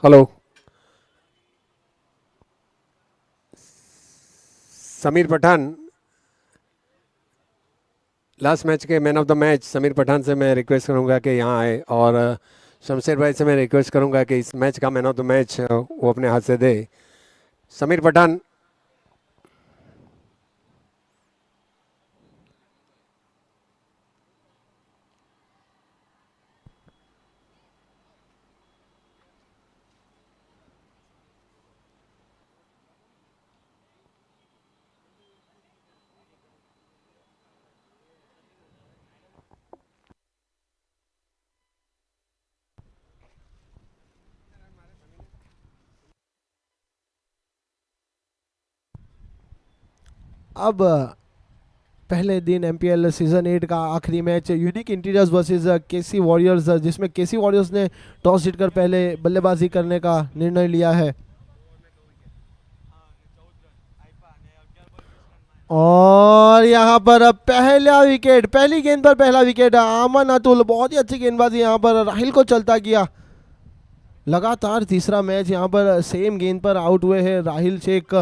Hello. Sameer Pathan, last match के man of the match Sameer Pathan से मैं रिक्वेस्ट करूंगा कि यहाँ आए, और शमशेर भाई से मैं रिक्वेस्ट करूंगा कि इस मैच का मैन ऑफ द मैच वो अपने हाथ से दे। समीर पठान। अब पहले दिन एमपीएल सीजन 8 का आखिरी मैच यूनिक इंटीरियर्स वर्सेस केसी वॉरियर्स, जिसमें केसी वॉरियर्स ने टॉस जीतकर पहले बल्लेबाजी करने का निर्णय लिया है। और यहाँ पर पहला विकेट, पहली गेंद पर पहला विकेट। अमन अतुल बहुत ही अच्छी गेंदबाजी यहाँ पर राहिल को चलता किया। लगातार तीसरा मैच यहाँ पर सेम गेंद पर आउट हुए हैं राहिल शेख।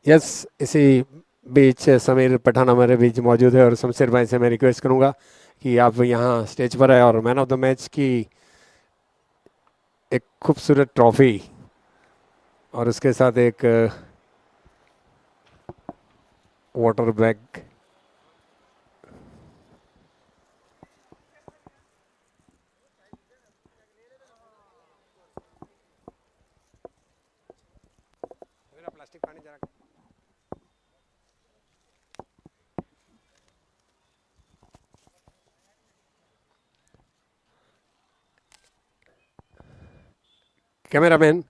यस, इसी बीच समीर पठान हमारे बीच मौजूद है, और शमशेर भाई से मैं रिक्वेस्ट करूंगा कि आप यहाँ स्टेज पर आए और मैन ऑफ द मैच की एक खूबसूरत ट्रॉफी और उसके साथ एक वाटर बैग। प्लास्टिक पानी जरा। कैमरामैन,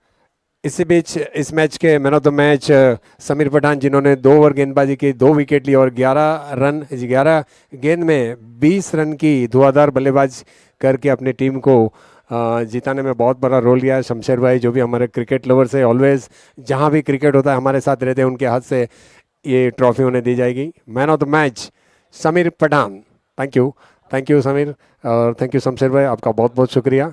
इसी बीच इस मैच के man of the match Sameer Pathan, जिन्होंने 2 ओवर गेंदबाजी की, 2 विकेट ली और 11 गेंद में 20 रन की धुआंधार बल्लेबाज करके अपनी टीम को जिताने में बहुत बड़ा रोल लिया है। शमशेर भाई, जो भी हमारे क्रिकेट लवर्स है, ऑलवेज जहां भी क्रिकेट होता है हमारे साथ रहते हैं, उनके हाथ से ये ट्रॉफी उन्हें दी जाएगी। Man of the match Sameer Pathan. Thank you. Thank you Sameer, और थैंक यू शमशेर भाई, आपका बहुत बहुत शुक्रिया।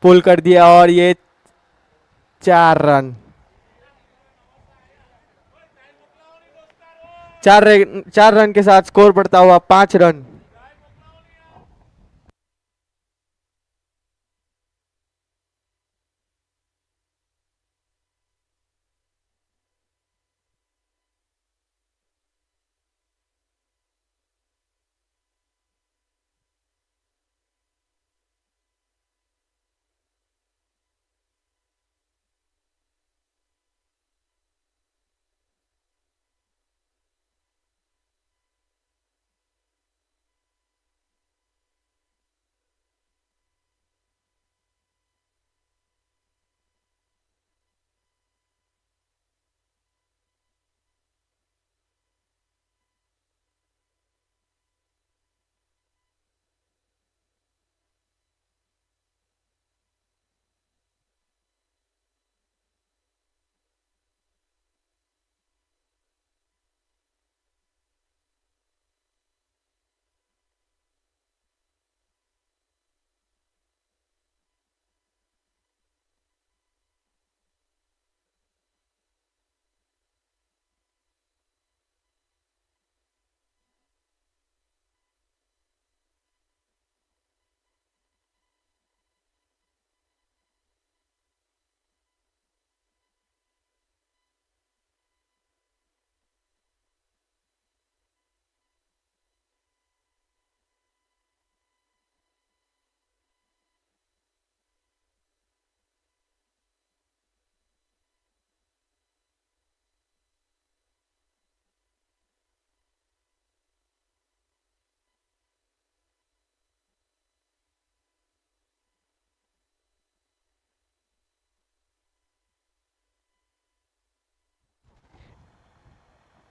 पुल कर दिया और ये 4 रन। 4 रन के साथ स्कोर बढ़ता हुआ 5 रन।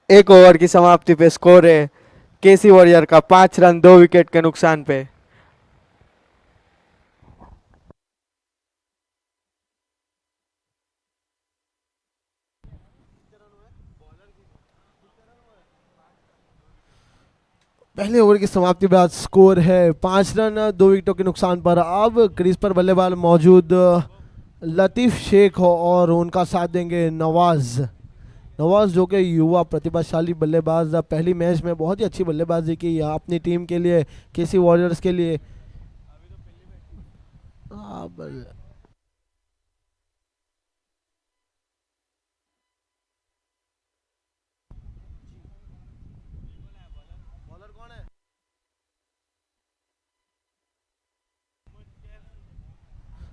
एक ओवर की समाप्ति पे स्कोर है केसी वॉरियर का 5 रन 2 विकेट के नुकसान पे। पहले ओवर की समाप्ति के बाद स्कोर है 5 रन 2 विकेटों के नुकसान पर। अब क्रीज पर बल्लेबाज मौजूद लतीफ शेख हो और उनका साथ देंगे नवाज। नवाज जो कि युवा प्रतिभाशाली बल्लेबाज, पहली मैच में बहुत ही अच्छी बल्लेबाजी की अपनी टीम के लिए, केसी वॉरियर्स के लिए।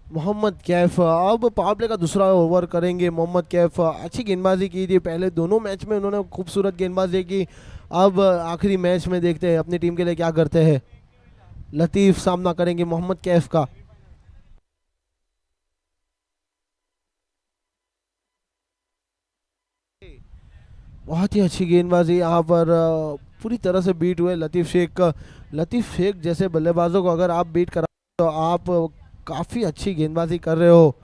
मोहम्मद कैफ अब पावर प्ले का दूसरा ओवर करेंगे। मोहम्मद कैफ अच्छी गेंदबाजी की थी पहले दोनों मैच में, उन्होंने खूबसूरत गेंदबाजी की। अब आखिरी मैच में देखते हैं अपनी टीम के लिए क्या करते हैं। लतीफ सामना करेंगे मोहम्मद कैफ का। बहुत ही अच्छी गेंदबाजी यहाँ पर पूरी तरह से बीट हुए लतीफ शेख। लतीफ शेख जैसे बल्लेबाजों को अगर आप बीट करा तो आप काफ़ी अच्छी गेंदबाजी कर रहे हो।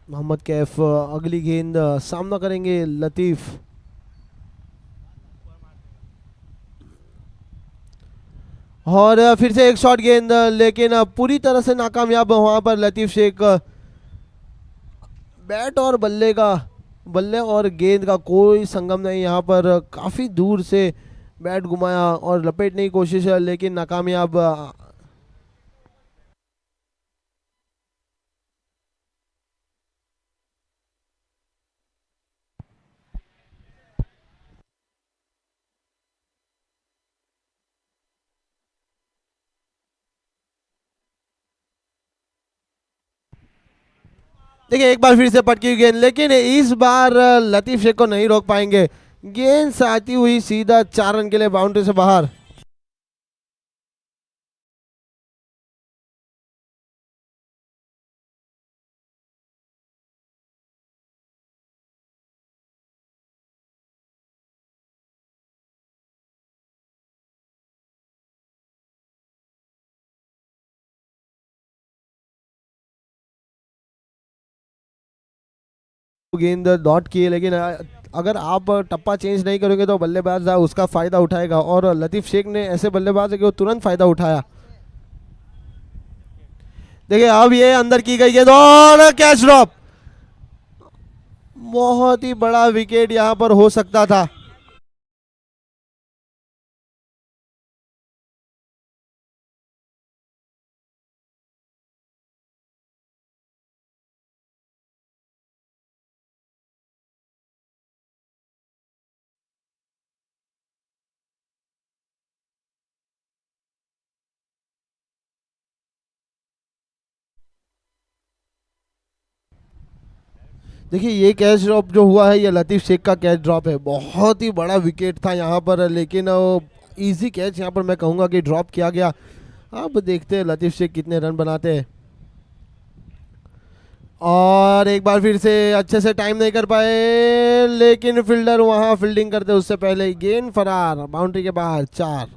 मोहम्मद कैफ अगली गेंद सामना करेंगे लतीफ। और फिर से एक शॉट गेंद, लेकिन पूरी तरह से नाकामयाब वहां पर लतीफ शेख। बैट और बल्ले और गेंद का कोई संगम नहीं यहाँ पर। काफ़ी दूर से बैट घुमाया और लपेटने की कोशिश है लेकिन नाकामयाब। देखिए एक बार फिर से पटकी हुई गेंद, लेकिन इस बार लतीफ शेख को नहीं रोक पाएंगे। गेंद आती हुई सीधा 4 रन के लिए बाउंड्री से बाहर। गेंद डॉट की है, लेकिन अगर आप टप्पा चेंज नहीं करोगे तो बल्लेबाज उसका फायदा उठाएगा और लतीफ शेख ने ऐसे बल्लेबाज है कि वो तुरंत फायदा उठाया। देखिए अब ये अंदर की गई गेंद और कैच ड्रॉप। बहुत ही बड़ा विकेट यहां पर हो सकता था। देखिए ये कैच ड्रॉप जो हुआ है ये लतीफ शेख का कैच ड्रॉप है। बहुत ही बड़ा विकेट था यहाँ पर, लेकिन इजी कैच यहाँ पर मैं कहूँगा कि ड्रॉप किया गया। अब देखते हैं लतीफ शेख कितने रन बनाते हैं। और एक बार फिर से अच्छे से टाइम नहीं कर पाए, लेकिन फील्डर वहाँ फील्डिंग करते उससे पहले ही गेंद फरार, बाउंड्री के बाहर 4।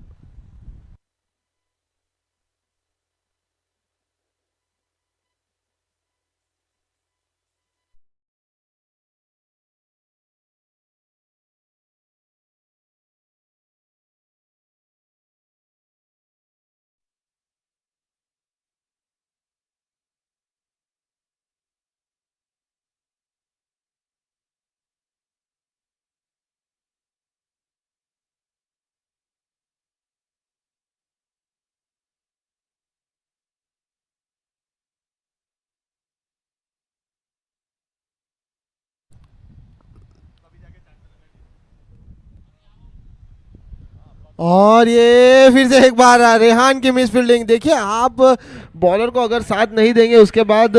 और ये फिर से एक बार रेहान की मिस फील्डिंग। देखिए आप बॉलर को अगर साथ नहीं देंगे उसके बाद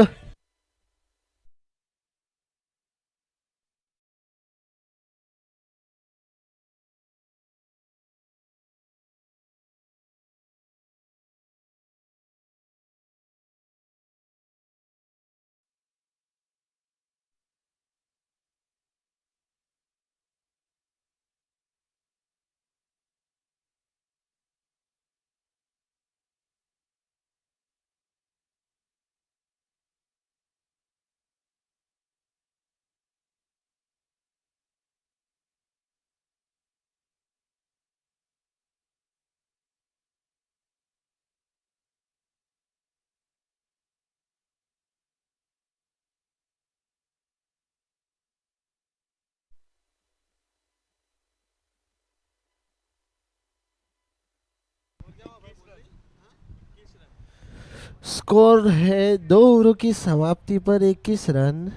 स्कोर है 2 ओवरों की समाप्ति पर 21 रन।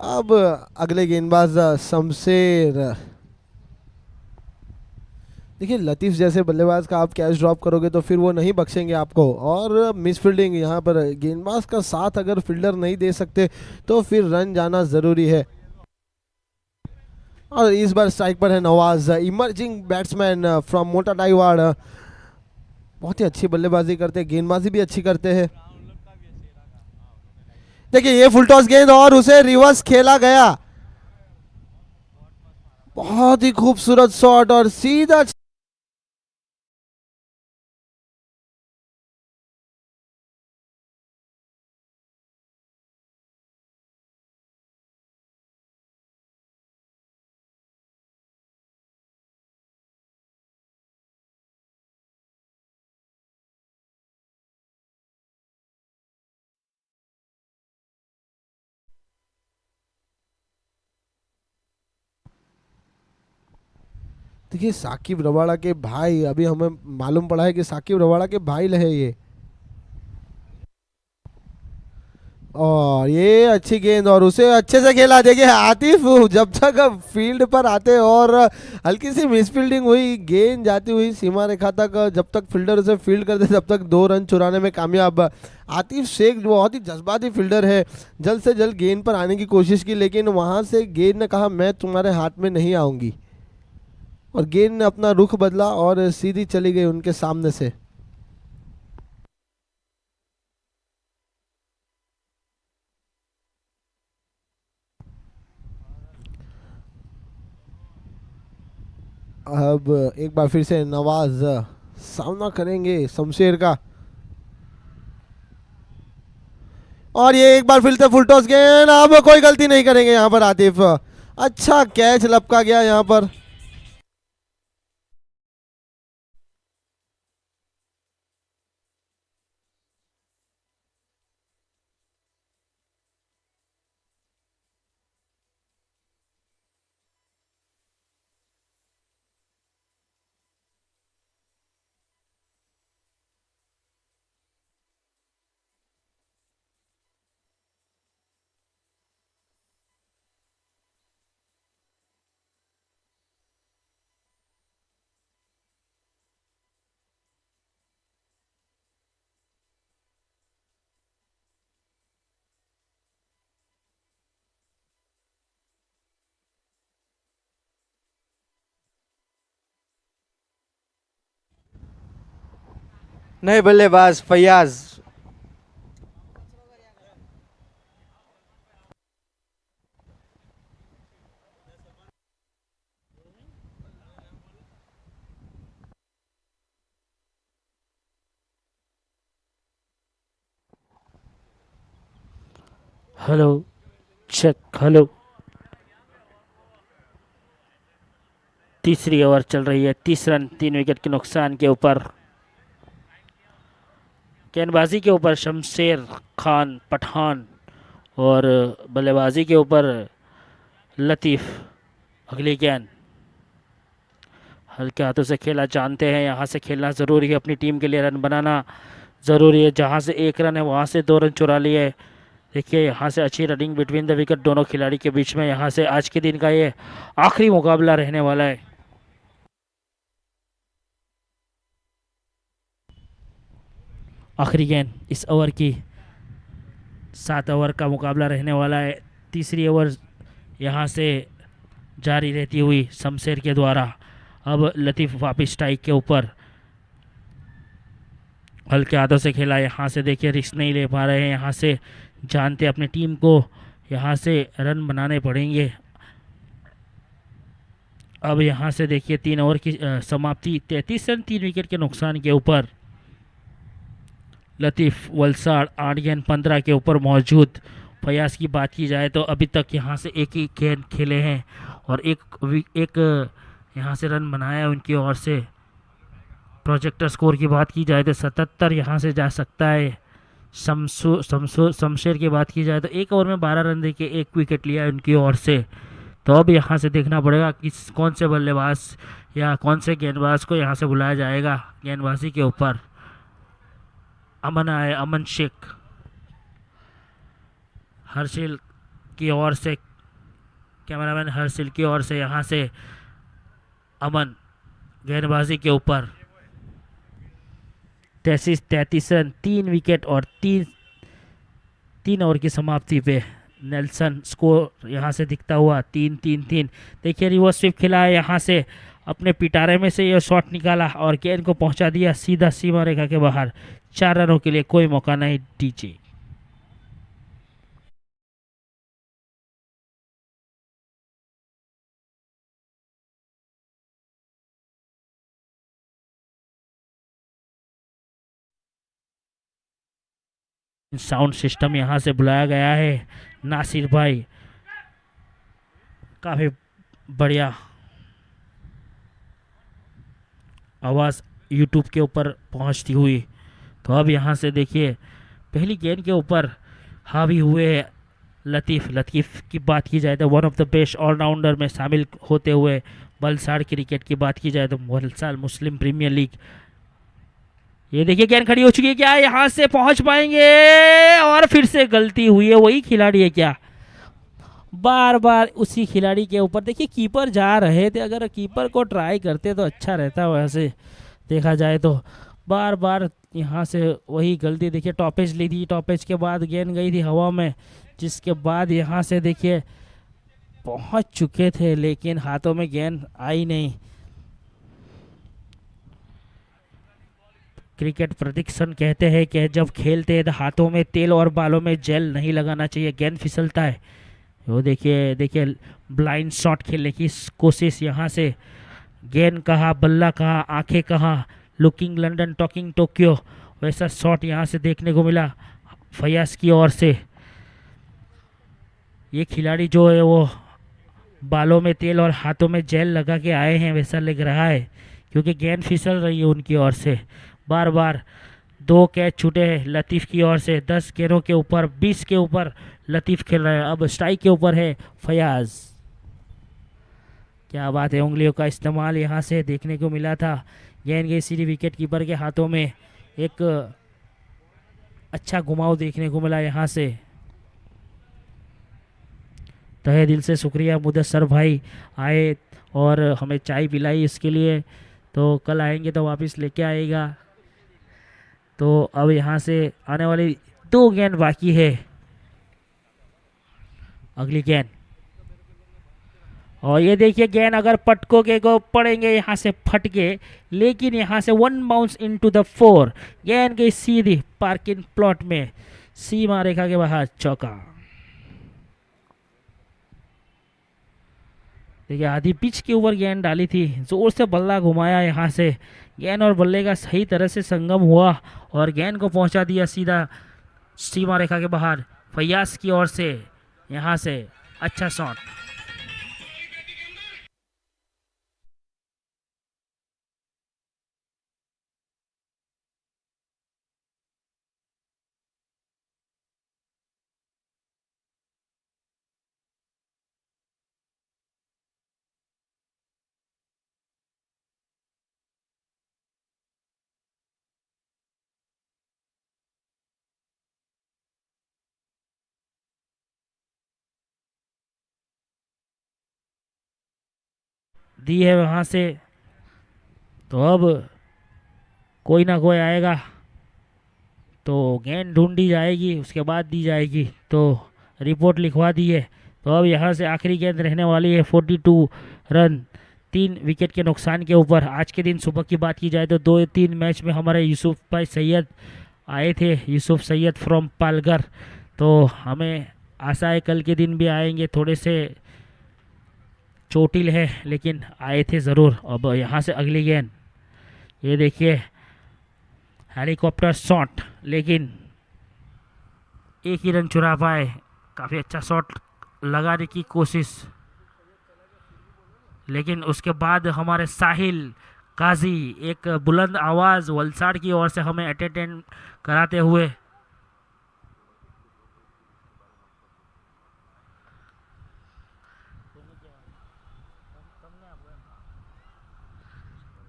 अब अगले गेंदबाज शमशेर। देखिए लतीफ़ जैसे बल्लेबाज का आप कैच ड्रॉप करोगे तो फिर वो नहीं बख्शेंगे आपको, और मिस फील्डिंग यहाँ पर गेंदबाज का साथ अगर फील्डर नहीं दे सकते तो फिर रन जाना ज़रूरी है। और इस बार स्ट्राइक पर है नवाज, इमर्जिंग बैट्समैन फ्रॉम मोटा डाईवाड़। बहुत ही अच्छी बल्लेबाजी करते हैं, गेंदबाजी भी अच्छी करते हैं। देखिए ये फुल टॉस गेंद और उसे रिवर्स खेला गया। बहुत ही खूबसूरत शॉट और सीधा। देखिए साकिब रबाड़ा के भाई, अभी हमें मालूम पड़ा है कि साकिब रबाड़ा के भाई है ये। और ये अच्छी गेंद और उसे अच्छे से खेला। देखिए आतिफ जब तक फील्ड पर आते और हल्की सी मिस फील्डिंग हुई, गेंद जाती हुई सीमा रेखा तक, जब तक फील्डर उसे फील्ड करते तब तक 2 रन चुराने में कामयाब। आतिफ शेख बहुत ही जज्बाती फील्डर है, जल्द से जल्द गेंद पर आने की कोशिश की, लेकिन वहाँ से गेंद ने कहा मैं तुम्हारे हाथ में नहीं आऊँगी, और गेंद ने अपना रुख बदला और सीधी चली गई उनके सामने से। अब एक बार फिर से नवाज सामना करेंगे शमशेर का, और ये एक बार फिर से फुल टॉस गेंद। अब कोई गलती नहीं करेंगे यहाँ पर आतिफ, अच्छा कैच लपका गया यहाँ पर। नए बल्लेबाज फैयाज। Hello check, hello. तीसरी ओवर चल रही है, 30 रन 3 विकेट के नुकसान के ऊपर। गेंदबाजी के ऊपर शमशेर खान पठान और बल्लेबाजी के ऊपर लतीफ़। अगली गेंद हल्के हाथों से खेला, जानते हैं यहाँ से खेलना ज़रूरी है, अपनी टीम के लिए रन बनाना ज़रूरी है। जहाँ से 1 रन है वहाँ से 2 रन चुरा लिए। देखिए यहाँ से अच्छी रनिंग बिटवीन द विकेट दोनों खिलाड़ी के बीच में। यहाँ से आज के दिन का ये आखिरी मुकाबला रहने वाला है। आखिरी गेंद इस ओवर की, 7 ओवर का मुकाबला रहने वाला है। तीसरी ओवर यहाँ से जारी रहती हुई शमशेर के द्वारा। अब लतीफ़ वापिस स्ट्राइक के ऊपर, हल्के हाथों से खेला। यहाँ से देखिए रिस्क नहीं ले पा रहे हैं, यहाँ से जानते अपनी टीम को यहाँ से रन बनाने पड़ेंगे। अब यहाँ से देखिए 3 ओवर की समाप्ति, 33 रन 3 विकेट के नुकसान के ऊपर। लतीफ़ वलसाड़ 8 गेंद 15 के ऊपर मौजूद। फयाज की बात की जाए तो अभी तक यहाँ से एक ही गेंद खेले हैं और एक यहाँ से रन बनाया है उनकी ओर से। प्रोजेक्टर स्कोर की बात की जाए तो 77 यहाँ से जा सकता है। शमशेर की बात की जाए तो 1 ओवर में 12 रन देके 1 विकेट लिया है उनकी ओर से। तो अब यहाँ से देखना पड़ेगा कि कौन से बल्लेबाज या कौन से गेंदबाज को यहाँ से बुलाया जाएगा गेंदबाजी के ऊपर। अमन आए, अमन शेख हर्षिल की ओर से, कैमरामैन हर्षिल की ओर से यहाँ से अमन गेंदबाजी के ऊपर 33 रन, 3 विकेट और 3 ओवर की समाप्ति पे नेल्सन स्कोर यहाँ से दिखता हुआ 3-3-3। देखिए रिवर्स स्वीप खिला है यहाँ से, अपने पिटारे में से ये शॉट निकाला और गेंद को पहुंचा दिया सीधा सीमा रेखा के बाहर। 4 रनों के लिए कोई मौका नहीं डीजे। साउंड सिस्टम यहाँ से बुलाया गया है नासिर भाई, काफ़ी बढ़िया आवाज़ यूट्यूब के ऊपर पहुँचती हुई। तो अब यहाँ से देखिए पहली गेंद के ऊपर हावी हुए लतीफ़ की बात की जाए तो one of the best allrounder में शामिल होते हुए वलसाड़ क्रिकेट की बात की जाए तो वलसाड़ मुस्लिम प्रीमियर लीग। ये देखिए गेंद खड़ी हो चुकी है, क्या यहाँ से पहुंच पाएंगे? और फिर से गलती हुई है, वही खिलाड़ी है क्या? बार बार उसी खिलाड़ी के ऊपर। देखिए कीपर जा रहे थे, अगर कीपर को ट्राई करते तो अच्छा रहता वैसे देखा जाए तो। बार बार यहाँ से वही गलती। देखिए टॉपेज ली थी, टॉपेज के बाद गेंद गई थी हवा में, जिसके बाद यहाँ से देखिए पहुँच चुके थे लेकिन हाथों में गेंद आई नहीं। क्रिकेट प्रशिक्षण कहते हैं कि जब खेलते हैं तो हाथों में तेल और बालों में जेल नहीं लगाना चाहिए, गेंद फिसलता है। वो देखिए ब्लाइंड शॉट खेलने की कोशिश यहाँ से। गेंद कहाँ, बल्ला कहाँ, आंखें कहाँ, लुकिंग लंदन टॉकिंग टोक्यो, वैसा शॉट यहाँ से देखने को मिला फयाज की ओर से। ये खिलाड़ी जो है वो बालों में तेल और हाथों में जेल लगा के आए हैं वैसा लग रहा है, क्योंकि गेंद फिसल रही है उनकी ओर से। बार बार 2 कैच छूटे हैं लतीफ़ की ओर से। 10 गेंदों के ऊपर 20 के ऊपर लतीफ़ खेल रहे हैं। अब स्ट्राइक के ऊपर है फयाज। क्या बात है, उंगलियों का इस्तेमाल यहाँ से देखने को मिला था। गेंद गई सीधी विकेट कीपर के हाथों में। एक अच्छा घुमाव देखने को मिला यहाँ से। तहे दिल से शुक्रिया मुदस्सर भाई आए और हमें चाय पिलाई इसके लिए। तो कल आएंगे तो वापस लेके आएगा। तो अब यहाँ से आने वाली 2 गेंद बाकी है। अगली गेंद, और ये देखिए गेंद अगर पटकों के को पड़ेंगे यहाँ से फटके, लेकिन यहाँ से 1 बाउंस इनटू द 4। गेंद गई सीधी पार्किंग प्लॉट में, सीमा रेखा के बाहर, चौका। देखिए आधी पिच के ऊपर गेंद डाली थी, जोर से बल्ला घुमाया यहाँ से। गेंद और बल्ले का सही तरह से संगम हुआ और गेंद को पहुंचा दिया सीधा सीमा रेखा के बाहर फयाज की ओर से। यहाँ से अच्छा शॉट। दी है वहाँ से। तो अब कोई ना कोई आएगा तो गेंद ढूंढी जाएगी, उसके बाद दी जाएगी। तो रिपोर्ट लिखवा दी है। तो अब यहाँ से आखिरी गेंद रहने वाली है। 42 रन 3 विकेट के नुकसान के ऊपर। आज के दिन सुबह की बात की जाए तो 2-3 मैच में हमारे यूसुफ भाई सैयद आए थे, यूसुफ सैयद फ्रॉम पालघर। तो हमें आशा है कल के दिन भी आएंगे। थोड़े से चोटिल है लेकिन आए थे ज़रूर। अब यहाँ से अगली गेंद, ये देखिए हेलीकॉप्टर शॉट, लेकिन एक ही रन चुरा पाए। काफ़ी अच्छा शॉट लगाने की कोशिश, लेकिन उसके बाद हमारे साहिल काजी एक बुलंद आवाज़ वलसाड़ की ओर से हमें एंटरटेन कराते हुए।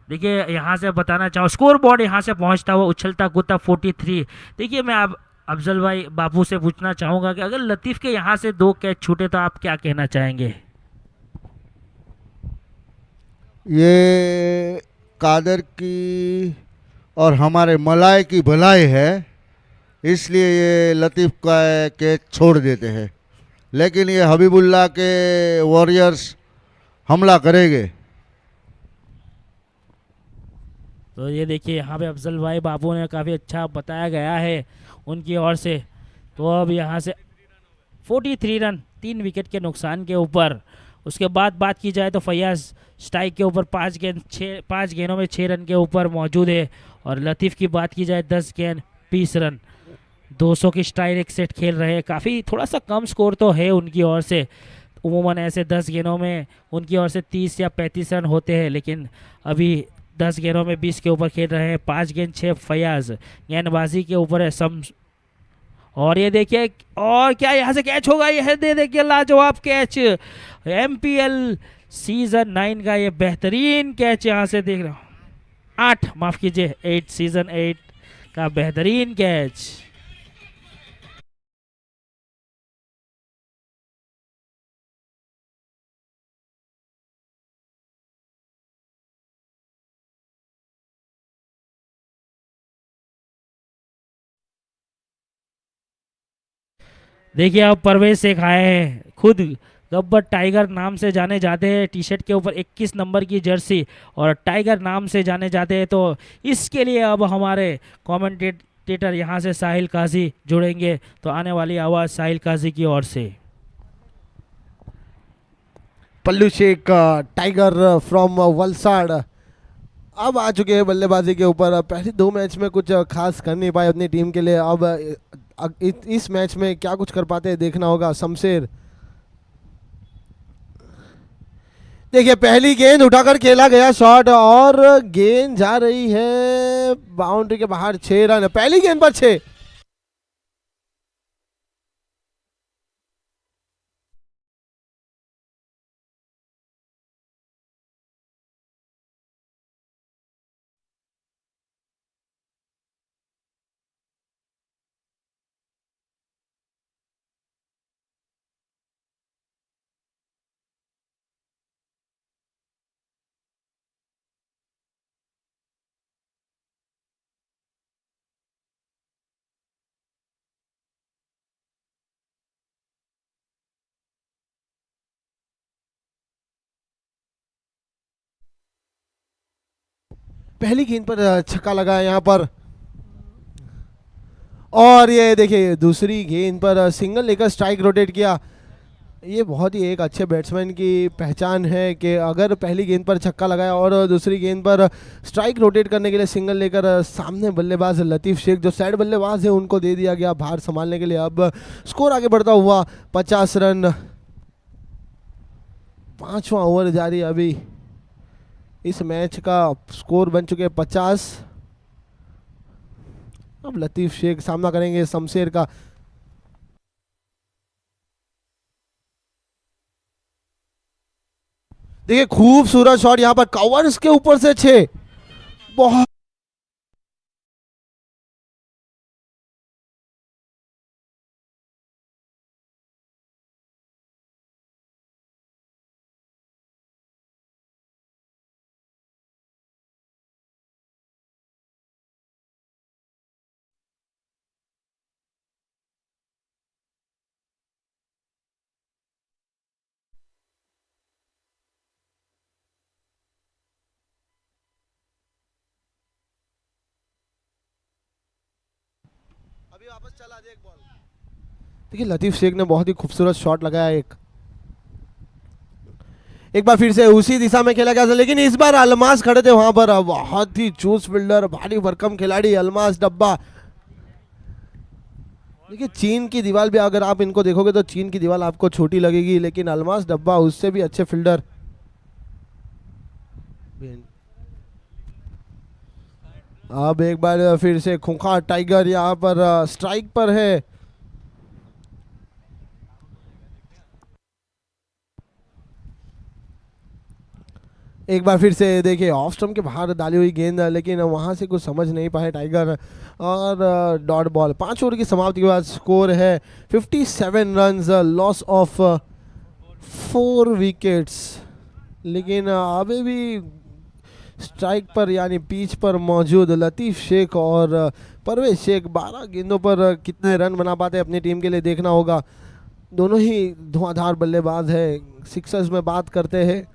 देखिए यहाँ से बताना चाहूँ स्कोर बोर्ड यहाँ से पहुँचता हुआ उछलता कूदता 43। देखिए मैं अब अफजल भाई बाबू से पूछना चाहूँगा कि अगर लतीफ़ के यहाँ से 2 कैच छूटे तो आप क्या कहना चाहेंगे? ये कादर की और हमारे मलाए की भलाई है, इसलिए ये लतीफ़ का कैच छोड़ देते हैं, लेकिन ये हबीबुल्लाह के वॉरियर्स हमला करेंगे। तो ये देखिए यहाँ पे अफजल भाई बाबू ने काफ़ी अच्छा बताया गया है उनकी ओर से। तो अब यहाँ से 43 रन 3 विकेट के नुकसान के ऊपर। उसके बाद बात की जाए तो फैयाज स्ट्राइक के ऊपर 5 गेंदों में 6 रन के ऊपर मौजूद है। और लतीफ़ की बात की जाए 10 गेंद 20 रन 200 की स्ट्राइक एक सेट खेल रहे हैं। काफ़ी थोड़ा सा कम स्कोर तो है उनकी ओर से, उमूमन ऐसे 10 गेंदों में उनकी ओर से 30 या 35 रन होते हैं, लेकिन अभी 10 गेंदों में 20 के ऊपर खेल रहे हैं। 5 गेंद 6 फैयाज गेंदबाजी के ऊपर है सम। और ये देखिए और क्या यहाँ से कैच होगा, यह दे देखिए लाजवाब कैच, MPL सीजन 9 का ये बेहतरीन कैच यहाँ से देख रहा हूँ। 8 माफ कीजिए 8 सीजन 8 का बेहतरीन कैच। देखिए अब परवेज शेख आए हैं, खुद गब्बर टाइगर नाम से जाने जाते हैं। टी शर्ट के ऊपर 21 नंबर की जर्सी और टाइगर नाम से जाने जाते हैं। तो इसके लिए अब हमारे कमेंटेटर यहाँ से साहिल काजी जुड़ेंगे। तो आने वाली आवाज़ साहिल काजी की ओर से। पल्लू शेख टाइगर फ्रॉम वलसाड़ अब आ चुके हैं बल्लेबाजी के ऊपर। पहले 2 मैच में कुछ खास कर नहीं पाए अपनी टीम के लिए। अब इस मैच में क्या कुछ कर पाते हैं देखना होगा। शमशेर देखिए पहली गेंद उठाकर खेला गया शॉट और गेंद जा रही है बाउंड्री के बाहर। 6 रन पहली गेंद पर 6। पहली गेंद पर छक्का लगा है यहाँ पर। और ये देखिए दूसरी गेंद पर सिंगल लेकर स्ट्राइक रोटेट किया। ये बहुत ही एक अच्छे बैट्समैन की पहचान है कि अगर पहली गेंद पर छक्का लगाया और दूसरी गेंद पर स्ट्राइक रोटेट करने के लिए सिंगल लेकर सामने बल्लेबाज लतीफ़ शेख जो साइड बल्लेबाज है उनको दे दिया गया भार संभालने के लिए। अब स्कोर आगे बढ़ता हुआ 50 रन। 5वां ओवर जारी, अभी इस मैच का स्कोर बन चुके 50। अब लतीफ़ शेख सामना करेंगे शमशेर का। देखिए खूबसूरत शॉट यहाँ पर कवर्स के ऊपर से 6। बहुत अभी वापस चला दे एक बॉल। देखिए लतीफ़ शेख ने बहुत ही खूबसूरत शॉट लगाया। एक बार फिर से उसी दिशा में खेला गया था, लेकिन इस बार अलमास खड़े थे वहां पर। बहुत ही चूस फील्डर भारी भरकम खिलाड़ी अलमास डब्बा। देखिए चीन की दीवार भी अगर आप इनको देखोगे तो चीन की दीवार आपको छोटी लगेगी, लेकिन अलमास डब्बा उससे भी अच्छे फील्डर। अब एक बार फिर से खूंखार टाइगर यहाँ पर स्ट्राइक पर है। एक बार फिर से देखिए ऑफ स्टंप के बाहर डाली हुई गेंद, लेकिन वहां से कुछ समझ नहीं पाए टाइगर, और डॉट बॉल। 5 ओवर की समाप्ति के बाद स्कोर है 57 रन्स, लॉस ऑफ 4 विकेट्स। लेकिन अभी भी स्ट्राइक पर यानी पिच पर मौजूद लतीफ शेख और परवेज शेख 12 गेंदों पर कितने रन बना पाते हैं अपनी टीम के लिए देखना होगा। दोनों ही धुआंधार बल्लेबाज है। सिक्सर्स में बात करते हैं,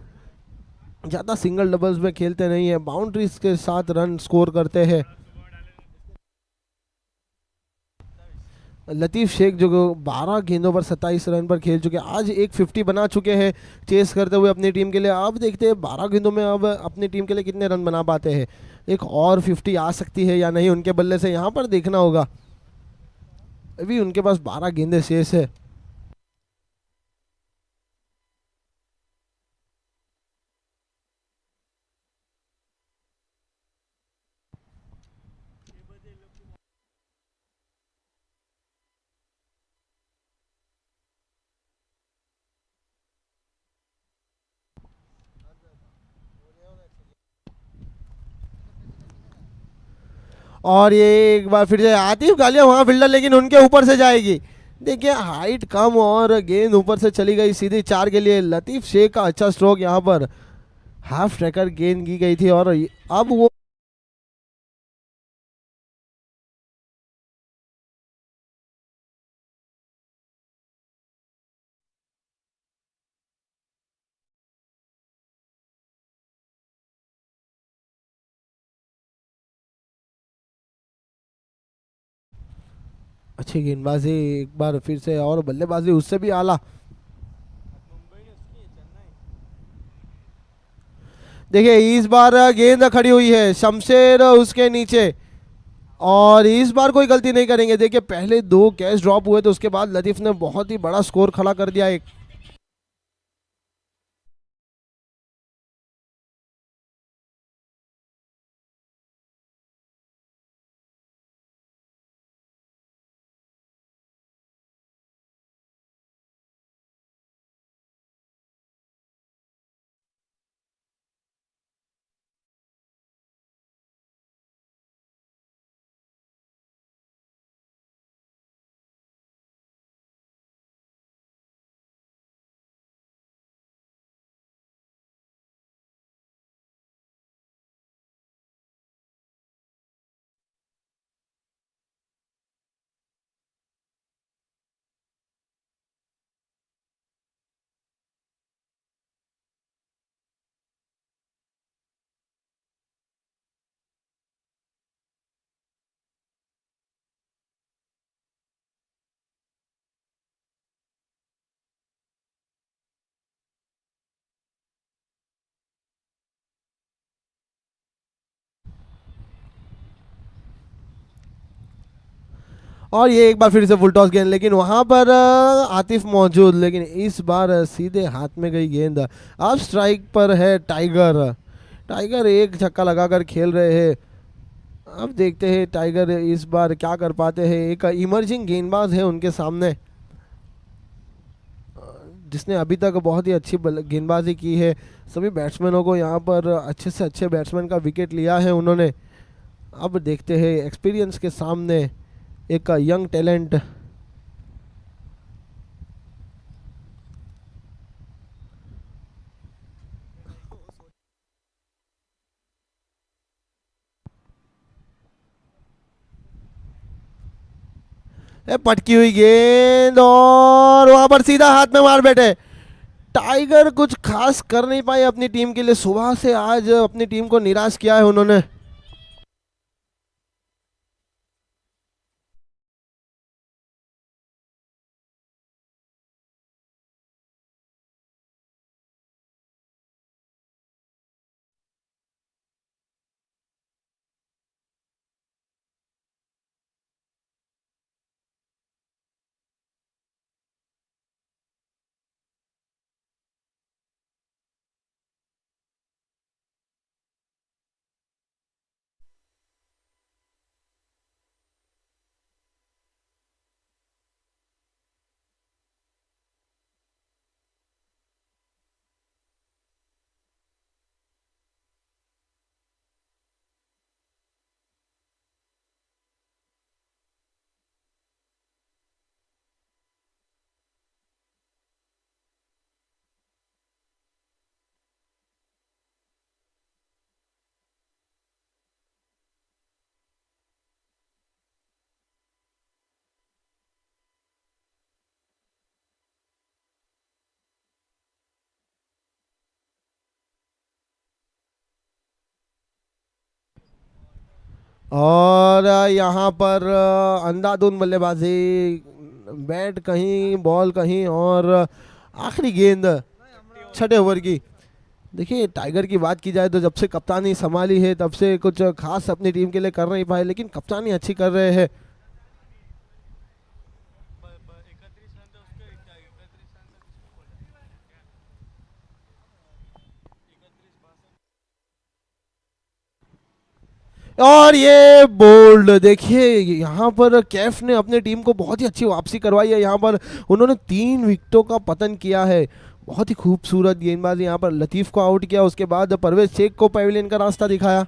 ज़्यादा सिंगल डबल्स में खेलते नहीं है, बाउंड्रीज के साथ रन स्कोर करते हैं। लतीफ़ शेख जो 12 गेंदों पर 27 रन पर खेल चुके हैं, आज एक 50 बना चुके हैं चेस करते हुए अपनी टीम के लिए। अब देखते हैं 12 गेंदों में अब अपनी टीम के लिए कितने रन बना पाते हैं। एक और 50 आ सकती है या नहीं उनके बल्ले से, यहाँ पर देखना होगा। अभी उनके पास 12 गेंदें शेष है। और ये एक बार फिर से आतिफ गालिया वहां फील्डर, लेकिन उनके ऊपर से जाएगी। देखिए हाइट कम और गेंद ऊपर से चली गई सीधी 4 के लिए। लतीफ शेख का अच्छा स्ट्रोक, यहाँ पर हाफ ट्रैकर गेंद की गई थी और अब वो अच्छी गेंदबाजी एक बार फिर से, और बल्लेबाजी उससे भी आला। देखिए इस बार गेंद खड़ी हुई है, शमशेर उसके नीचे, और इस बार कोई गलती नहीं करेंगे। देखिए पहले 2 कैच ड्रॉप हुए तो उसके बाद लतीफ ने बहुत ही बड़ा स्कोर खड़ा कर दिया एक। और ये एक बार फिर से फुल टॉस गेंद, लेकिन वहां पर आतिफ मौजूद, लेकिन इस बार सीधे हाथ में गई गेंद। अब स्ट्राइक पर है टाइगर। टाइगर एक छक्का लगाकर खेल रहे हैं। अब देखते हैं टाइगर इस बार क्या कर पाते हैं। एक इमर्जिंग गेंदबाज है उनके सामने, जिसने अभी तक बहुत ही अच्छी गेंदबाजी की है। सभी बैट्समैनों को यहाँ पर अच्छे से अच्छे बैट्समैन का विकेट लिया है उन्होंने। अब देखते हैं एक्सपीरियंस के सामने एक यंग टैलेंट। पटकी हुई गेंद और वहां पर सीधा हाथ में मार बैठे। टाइगर कुछ खास कर नहीं पाए अपनी टीम के लिए। सुबह से आज अपनी टीम को निराश किया है उन्होंने। और यहाँ पर अंधाधुंध बल्लेबाजी, बैट कहीं बॉल कहीं, और आखिरी गेंद छठे ओवर की। देखिए टाइगर की बात की जाए तो जब से कप्तानी संभाली है तब से कुछ खास अपनी टीम के लिए कर नहीं पाए, लेकिन कप्तानी अच्छी कर रहे हैं। और ये बोल्ड, देखिए यहाँ पर कैफ ने अपने टीम को बहुत ही अच्छी वापसी करवाई है। यहाँ पर उन्होंने 3 विकेटों का पतन किया है। बहुत ही खूबसूरत गेंदबाजी, यहाँ पर लतीफ़ को आउट किया, उसके बाद परवेज शेख को पेविलियन का रास्ता दिखाया।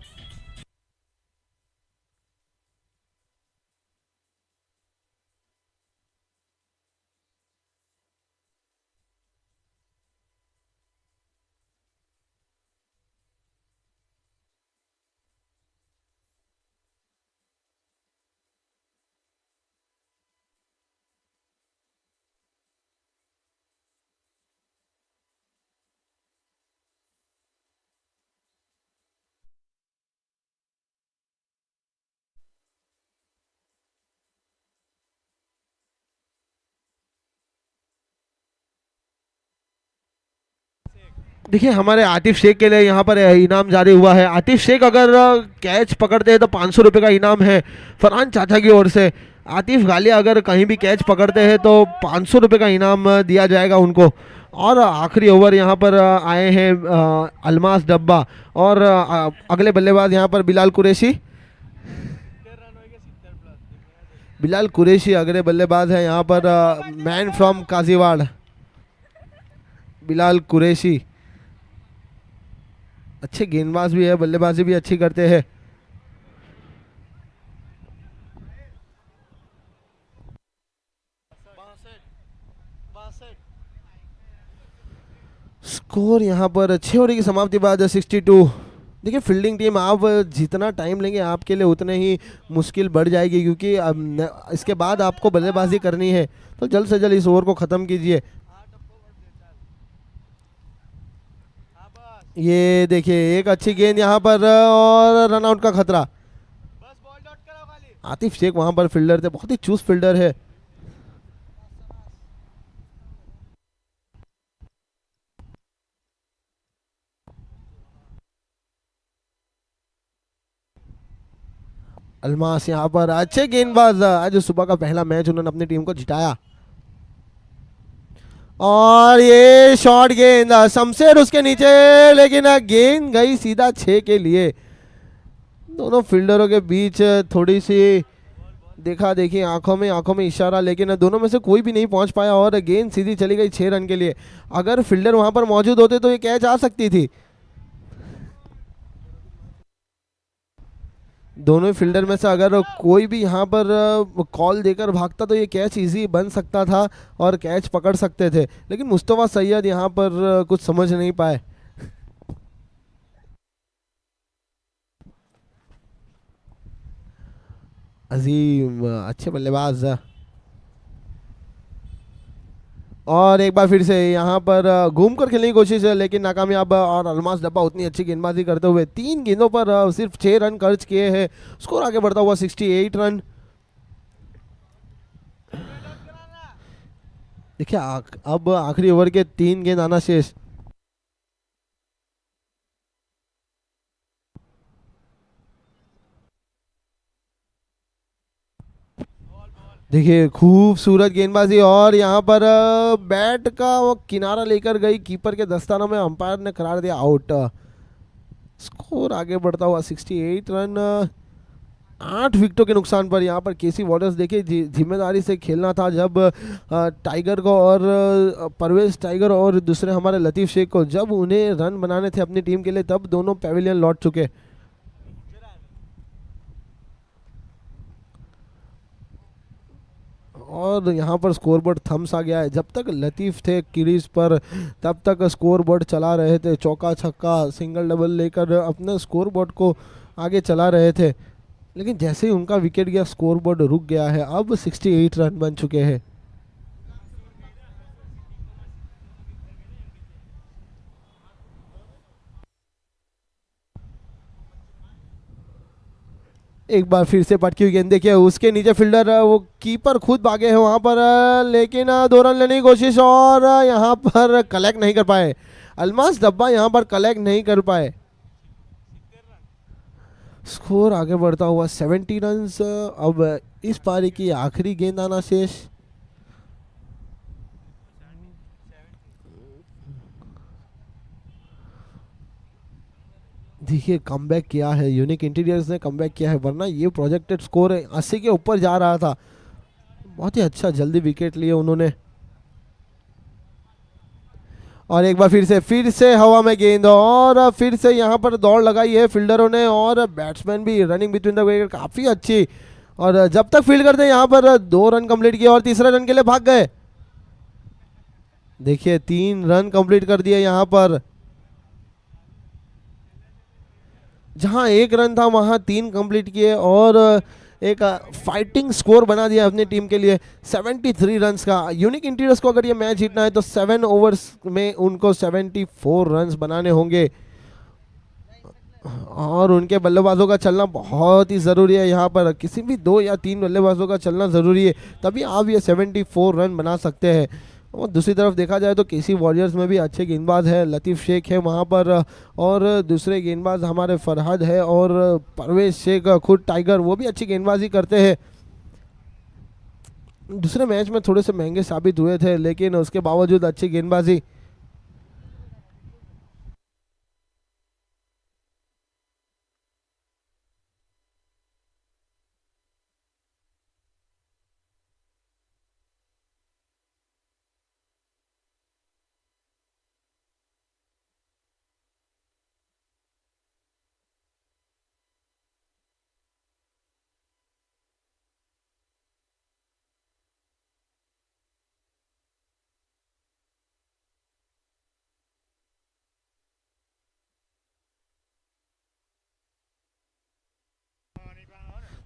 देखिए हमारे आतिफ शेख के लिए यहाँ पर इनाम जारी हुआ है। आतिफ शेख अगर कैच पकड़ते हैं तो 500 रुपये का इनाम है फरहान चाचा की ओर से। आतिफ गालिया अगर कहीं भी कैच पकड़ते हैं तो 500 रुपये का इनाम दिया जाएगा उनको। और आखिरी ओवर यहाँ पर आए हैं अलमास डब्बा, और अगले बल्लेबाज यहाँ पर बिलाल कुरैशी। बिलाल कुरैशी अगले बल्लेबाज है यहाँ पर, मैन फ्रॉम काजीवाड़। बिलाल कुरैशी अच्छे गेंदबाज भी है, बल्लेबाजी भी अच्छी करते हैं। स्कोर यहाँ पर 6 ओवर की समाप्ति बाद 62। देखिए फील्डिंग टीम, आप जितना टाइम लेंगे आपके लिए उतने ही मुश्किल बढ़ जाएगी, क्योंकि इसके बाद आपको बल्लेबाजी करनी है, तो जल्द से जल्द इस ओवर को ख़त्म कीजिए। ये देखिए एक अच्छी गेंद यहाँ पर, और रन आउट का खतरा। आतिफ शेख वहां पर फील्डर थे, बहुत ही चूज फील्डर है। अलमास यहाँ पर अच्छे गेंदबाज, आज सुबह का पहला मैच उन्होंने अपनी टीम को जिताया। और ये शॉर्ट गेंद, शमशेर उसके नीचे, लेकिन गेंद गई सीधा 6 के लिए। दोनों फील्डरों के बीच थोड़ी सी देखा देखी, आंखों में इशारा, लेकिन दोनों में से कोई भी नहीं पहुंच पाया और गेंद सीधी चली गई 6 रन के लिए। अगर फील्डर वहां पर मौजूद होते तो ये कैच आ सकती थी। दोनों फील्डर में से अगर कोई भी यहाँ पर कॉल देकर भागता तो ये कैच इजी बन सकता था और कैच पकड़ सकते थे, लेकिन मुस्तफा सैयद यहाँ पर कुछ समझ नहीं पाए। अजीम अच्छे बल्लेबाज, और एक बार फिर से यहाँ पर घूम कर खेलने की कोशिश है लेकिन नाकामयाब। और अलमास डब्बा उतनी अच्छी गेंदबाजी करते हुए 3 गेंदों पर सिर्फ 6 रन खर्च किए हैं। स्कोर आगे बढ़ता हुआ 68 रन। देखिए अब आखिरी ओवर के 3 गेंद आना शेष। देखिए खूबसूरत गेंदबाजी, और यहाँ पर बैट का वो किनारा लेकर गई कीपर के दस्तानों में, अंपायर ने करार दिया आउट। स्कोर आगे बढ़ता हुआ 68 रन। 8 विकेटों के नुकसान पर यहाँ पर केसी वॉरियर्स, देखिए जिम्मेदारी से खेलना था। जब टाइगर को और परवेज टाइगर और दूसरे हमारे लतीफ़ शेख को जब उन्हें रन बनाने थे अपनी टीम के लिए, तब दोनों पेविलियन लौट चुके। और यहाँ पर स्कोरबोर्ड थम्स आ गया है। जब तक लतीफ़ थे क्रीज पर तब तक स्कोरबोर्ड चला रहे थे, चौका छक्का सिंगल डबल लेकर अपने स्कोरबोर्ड को आगे चला रहे थे, लेकिन जैसे ही उनका विकेट गया स्कोरबोर्ड रुक गया है। अब 68 रन बन चुके हैं। एक बार फिर से पटकी हुई गेंद, देखिए उसके नीचे फील्डर वो कीपर खुद भागे हैं वहाँ पर, लेकिन 2 रन लेने की कोशिश और यहाँ पर कलेक्ट नहीं कर पाए। अलमास डब्बा यहाँ पर कलेक्ट नहीं कर पाए। स्कोर आगे बढ़ता हुआ 70 रन्स। अब इस पारी की आखिरी गेंद आना शेष। देखिए कमबैक किया है, यूनिक इंटीरियर्स ने कमबैक किया है, वरना ये प्रोजेक्टेड स्कोर 80 के ऊपर जा रहा था। बहुत ही अच्छा जल्दी विकेट लिए उन्होंने। और एक बार फिर से हवा में गेंद और फिर से यहाँ पर दौड़ लगाई है फील्डरों ने और बैट्समैन भी रनिंग बिटवीन द विकेट काफ़ी अच्छी। और जब तक फील्ड करते यहाँ पर 2 रन कंप्लीट किए और तीसरे रन के लिए भाग गए। देखिए 3 रन कंप्लीट कर दिए यहाँ पर, जहां 1 रन था वहां 3 कंप्लीट किए और एक फाइटिंग स्कोर बना दिया अपनी टीम के लिए 73 रन्स का। यूनिक इंटीरियर्स को अगर ये मैच जीतना है तो 7 ओवर्स में उनको 74 रन्स बनाने होंगे और उनके बल्लेबाजों का चलना बहुत ही ज़रूरी है। यहाँ पर किसी भी 2 या 3 बल्लेबाजों का चलना ज़रूरी है, तभी आप ये 74 रन बना सकते हैं। और दूसरी तरफ देखा जाए तो केसी वॉरियर्स में भी अच्छे गेंदबाज है, लतीफ़ शेख है वहाँ पर और दूसरे गेंदबाज हमारे फरहाद है और परवेज शेख खुद टाइगर, वो भी अच्छी गेंदबाजी करते हैं। दूसरे मैच में थोड़े से महंगे साबित हुए थे, लेकिन उसके बावजूद अच्छी गेंदबाजी।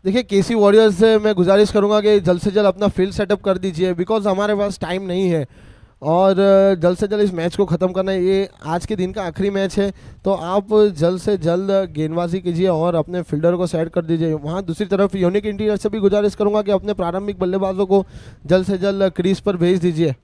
देखिए केसी वॉरियर्स से मैं गुजारिश करूंगा कि जल्द से जल्द अपना फील्ड सेटअप कर दीजिए, बिकॉज हमारे पास टाइम नहीं है और जल्द से जल्द इस मैच को ख़त्म करना है। ये आज के दिन का आखिरी मैच है, तो आप जल्द से जल्द गेंदबाजी कीजिए और अपने फील्डर को सेट कर दीजिए। वहाँ दूसरी तरफ यूनिक इंटीरियर से भी गुजारिश करूंगा कि अपने प्रारंभिक बल्लेबाजों को जल्द से जल्द क्रीज पर भेज दीजिए।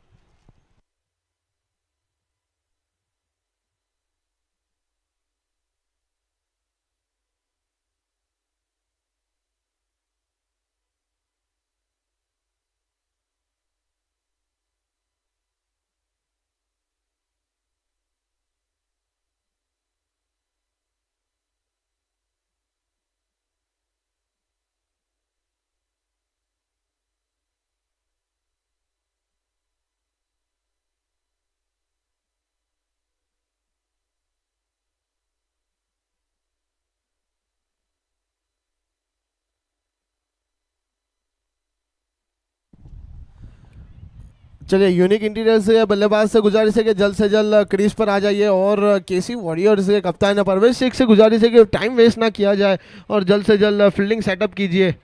चलिए यूनिक इंटीरियर से बल्लेबाज से गुजारिश है कि जल्द से जल्द क्रीज पर आ जाइए और केसी वॉरियर्स के कप्तान परवेज शेख से गुजारिश है कि टाइम वेस्ट ना किया जाए और जल्द से जल्द फील्डिंग सेटअप कीजिए।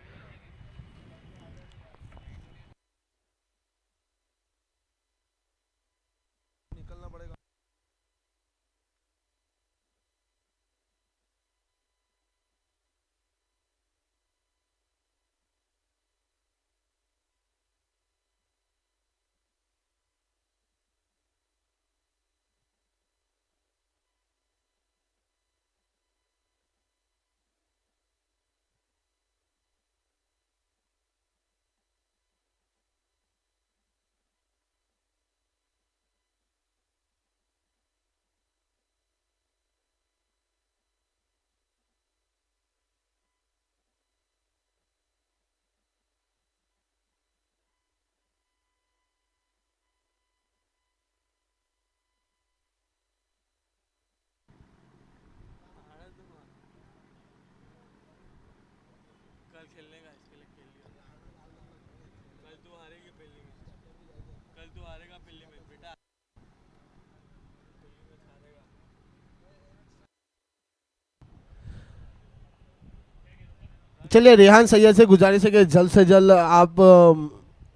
चलिए रेहान सैयद से गुजारिश है कि जल्द से जल्द आप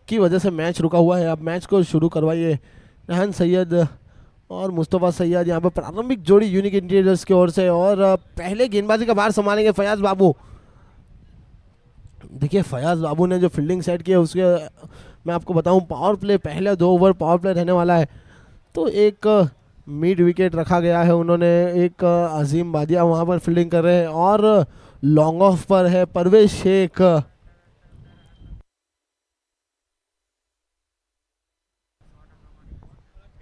की वजह से मैच रुका हुआ है, आप मैच को शुरू करवाइए। रेहान सैयद और मुस्तफ़ा सैयद यहाँ पर प्रारंभिक जोड़ी यूनिक इंटीरियर्स की ओर से और पहले गेंदबाजी का भार संभालेंगे फयाज बाबू। देखिए फयाज बाबू ने जो फील्डिंग सेट की है उसके, मैं आपको बताऊं पावर प्ले पहले 2 ओवर पावर प्ले रहने वाला है, तो एक मिड विकेट रखा गया है उन्होंने। एक अजीम बादिया वहां पर फील्डिंग कर रहे हैं और लॉन्ग ऑफ पर है परवेज शेख।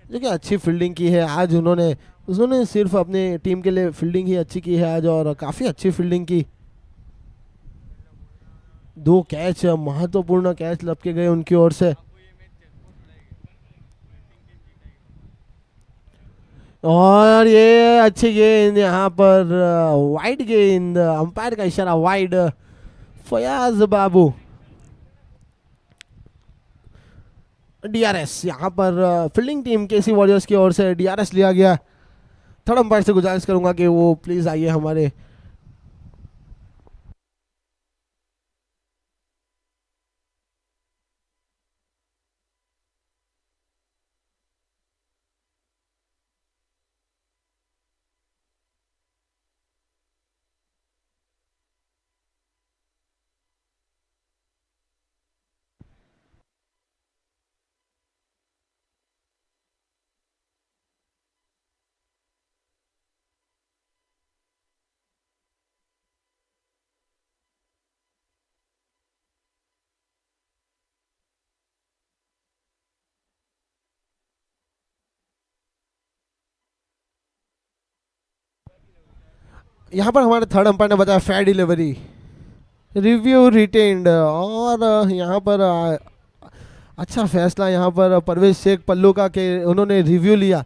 देखिए अच्छी फील्डिंग की है आज उन्होंने, उन्होंने सिर्फ अपनी टीम के लिए फील्डिंग ही अच्छी की है आज और काफ़ी अच्छी फील्डिंग की। 2 कैच, महत्वपूर्ण कैच लपके गए उनकी ओर से। और ये अच्छी गेंद यहाँ पर, वाइड गेंद, अंपायर का इशारा वाइड। फयाज बाबू डीआरएस यहाँ पर फील्डिंग टीम केसी वॉरियर्स की ओर से डीआरएस लिया गया। थर्ड अंपायर से गुजारिश करूंगा कि वो प्लीज आइए हमारे। यहाँ पर हमारे थर्ड अंपायर ने बताया फेयर डिलीवरी, रिव्यू रिटेन्ड। और यहाँ पर अच्छा फैसला यहाँ पर परवेज शेख पल्लू का कि उन्होंने रिव्यू लिया।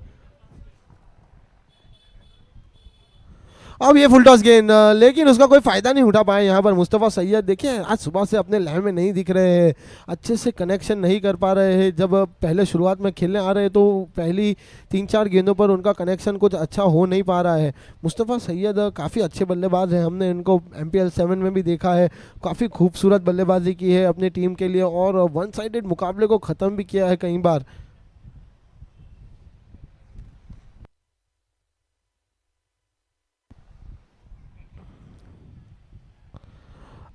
अब ये फुल टॉस गेंद, लेकिन उसका कोई फायदा नहीं उठा पाए यहाँ पर मुस्तफ़ा सैयद। देखिए आज सुबह से अपने लय में नहीं दिख रहे हैं, अच्छे से कनेक्शन नहीं कर पा रहे हैं। जब पहले शुरुआत में खेलने आ रहे हैं तो पहली 3-4 गेंदों पर उनका कनेक्शन कुछ अच्छा हो नहीं पा रहा है। मुस्तफ़ा सैयद काफ़ी अच्छे बल्लेबाज हैं, हमने इनको MPL 7 में भी देखा है, काफ़ी खूबसूरत बल्लेबाजी की है अपनी टीम के लिए और वन साइडेड मुकाबले को ख़त्म भी किया है कई बार।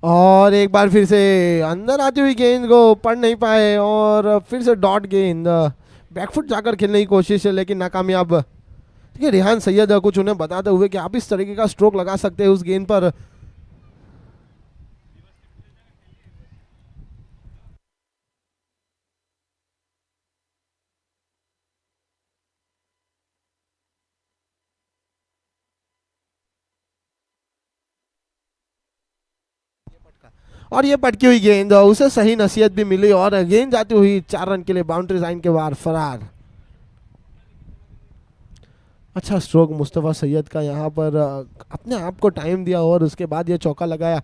और एक बार फिर से अंदर आती हुई गेंद को पढ़ नहीं पाए और फिर से डॉट गेंद, बैकफुट जाकर खेलने की कोशिश है लेकिन नाकामयाब। देखिए रेहान सैयद कुछ उन्हें बताते हुए कि आप इस तरीके का स्ट्रोक लगा सकते हैं उस गेंद पर। और ये पटकी हुई गेंद, उसे सही नसीहत भी मिली और गेंद जाती हुई 4 रन के लिए बाउंड्री लाइन के बाहर फरार। अच्छा स्ट्रोक मुस्तफ़ा सैयद का यहाँ पर, अपने आप को टाइम दिया और उसके बाद ये चौका लगाया।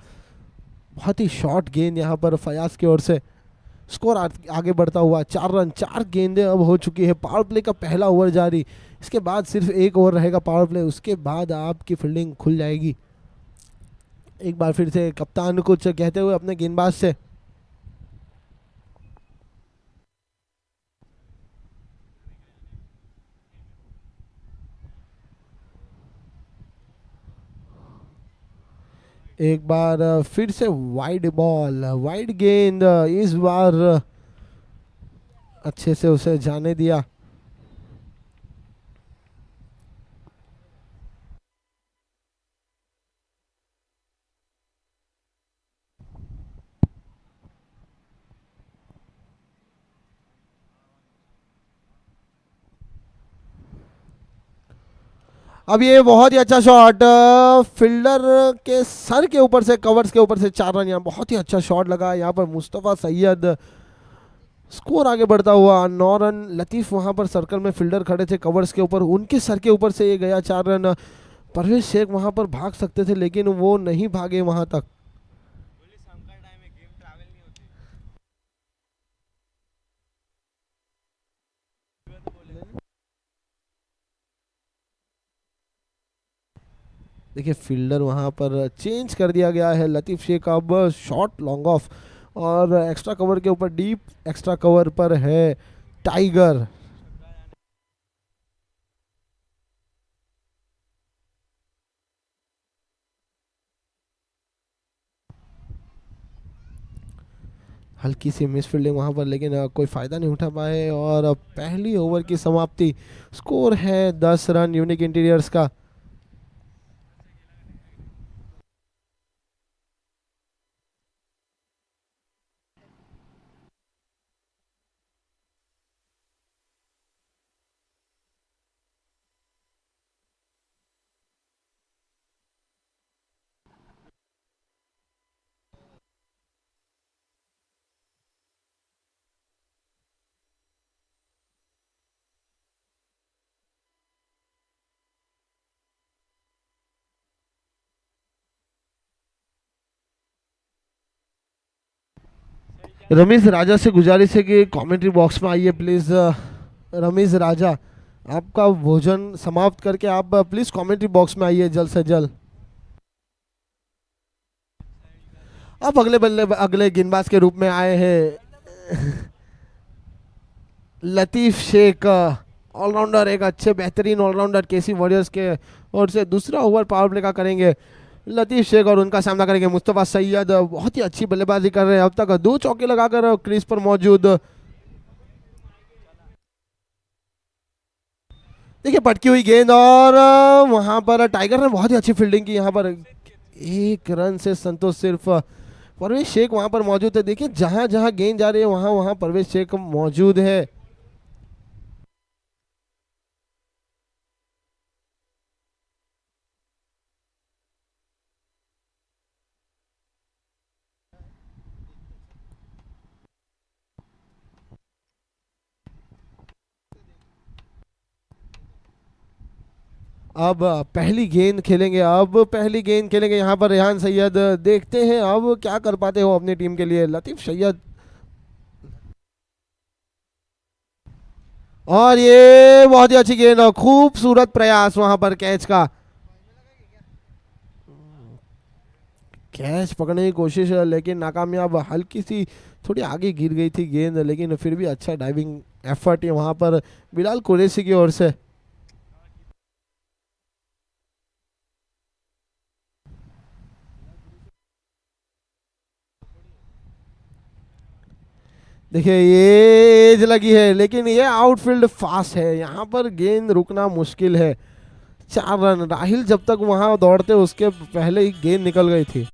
बहुत ही शॉर्ट गेंद यहाँ पर फयाज की ओर से। स्कोर आगे बढ़ता हुआ 4 रन, 4 गेंदें अब हो चुकी है। पावर प्ले का पहला ओवर जारी, इसके बाद सिर्फ 1 ओवर रहेगा पावर प्ले, उसके बाद आपकी फील्डिंग खुल जाएगी। एक बार फिर से कप्तान कुछ कहते हुए अपने गेंदबाज से। एक बार फिर से वाइड बॉल, वाइड गेंद, इस बार अच्छे से उसे जाने दिया। अब ये बहुत ही अच्छा शॉट, फील्डर के सर के ऊपर से, कवर्स के ऊपर से 4 रन। यहाँ बहुत ही अच्छा शॉट लगा यहाँ पर मुस्तफ़ा सैयद। स्कोर आगे बढ़ता हुआ 9 रन। लतीफ़ वहां पर सर्कल में फील्डर खड़े थे कवर्स के ऊपर, उनके सर के ऊपर से ये गया 4 रन। परवेज शेख वहां पर भाग सकते थे लेकिन वो नहीं भागे वहां तक। देखिए फील्डर वहां पर चेंज कर दिया गया है, लतीफ़ शेख अब शॉर्ट लॉन्ग ऑफ और एक्स्ट्रा कवर के ऊपर, डीप एक्स्ट्रा कवर पर है टाइगर। हल्की सी मिस फील्डिंग वहाँ पर, लेकिन कोई फ़ायदा नहीं उठा पाए और पहली ओवर की समाप्ति। स्कोर है 10 रन यूनिक इंटीरियर्स का। रमेश राजा से गुजारिश है कि कमेंट्री बॉक्स में आइए प्लीज़। रमेश राजा, आपका भोजन समाप्त करके आप प्लीज़ कमेंट्री बॉक्स में आइए जल्द से जल्द। अब अगले बल्ले अगले गेंदबाज के रूप में आए हैं लतीफ़ शेख, ऑलराउंडर, एक अच्छे बेहतरीन ऑलराउंडर केसी वॉरियर्स के ओर से। दूसरा ओवर पावर प्ले का करेंगे लतीफ़ शेख और उनका सामना करेंगे मुस्तफ़ा सैयद। बहुत ही अच्छी बल्लेबाजी कर रहे हैं, अब तक 2 चौके लगाकर क्रीज पर मौजूद। देखिए पटकी हुई गेंद और वहां पर टाइगर ने बहुत ही अच्छी फील्डिंग की। यहाँ पर 1 रन से संतोष सिर्फ। परवेश शेख वहां पर मौजूद है। देखिए जहां जहां गेंद जा रही है वहां वहां परवेश शेख मौजूद है। अब पहली गेंद खेलेंगे, यहाँ पर रेहान सैयद। देखते हैं अब क्या कर पाते हो अपनी टीम के लिए लतीफ़ सैयद। और ये बहुत ही अच्छी गेंद और खूबसूरत प्रयास वहां पर कैच का। कैच पकड़ने की कोशिश लेकिन नाकामयाब। हल्की सी थोड़ी आगे गिर गई थी गेंद, लेकिन फिर भी अच्छा डाइविंग एफर्ट है वहां पर बिलाल कुरैशी की ओर से। देखिए ये एज लगी है, लेकिन ये आउटफील्ड फास्ट है, यहाँ पर गेंद रुकना मुश्किल है। 4 रन। राहिल जब तक वहां दौड़ते उसके पहले ही गेंद निकल गई थी।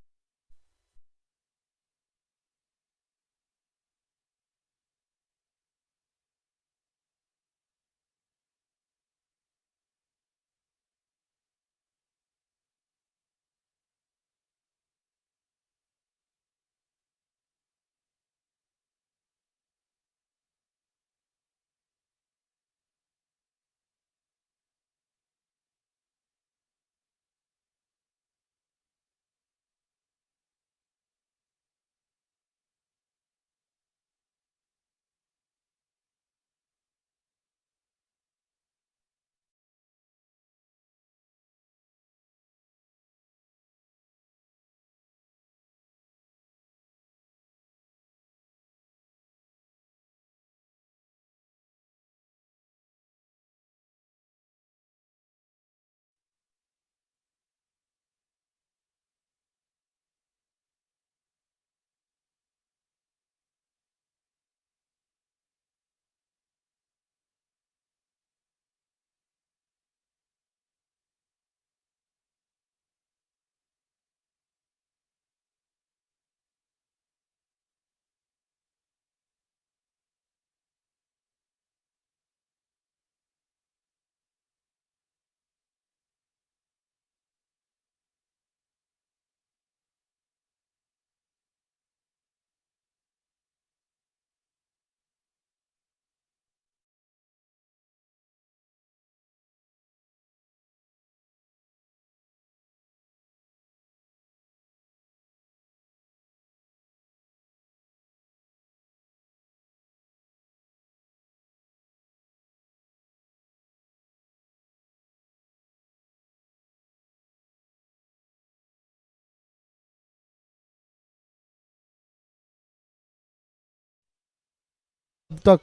अब तक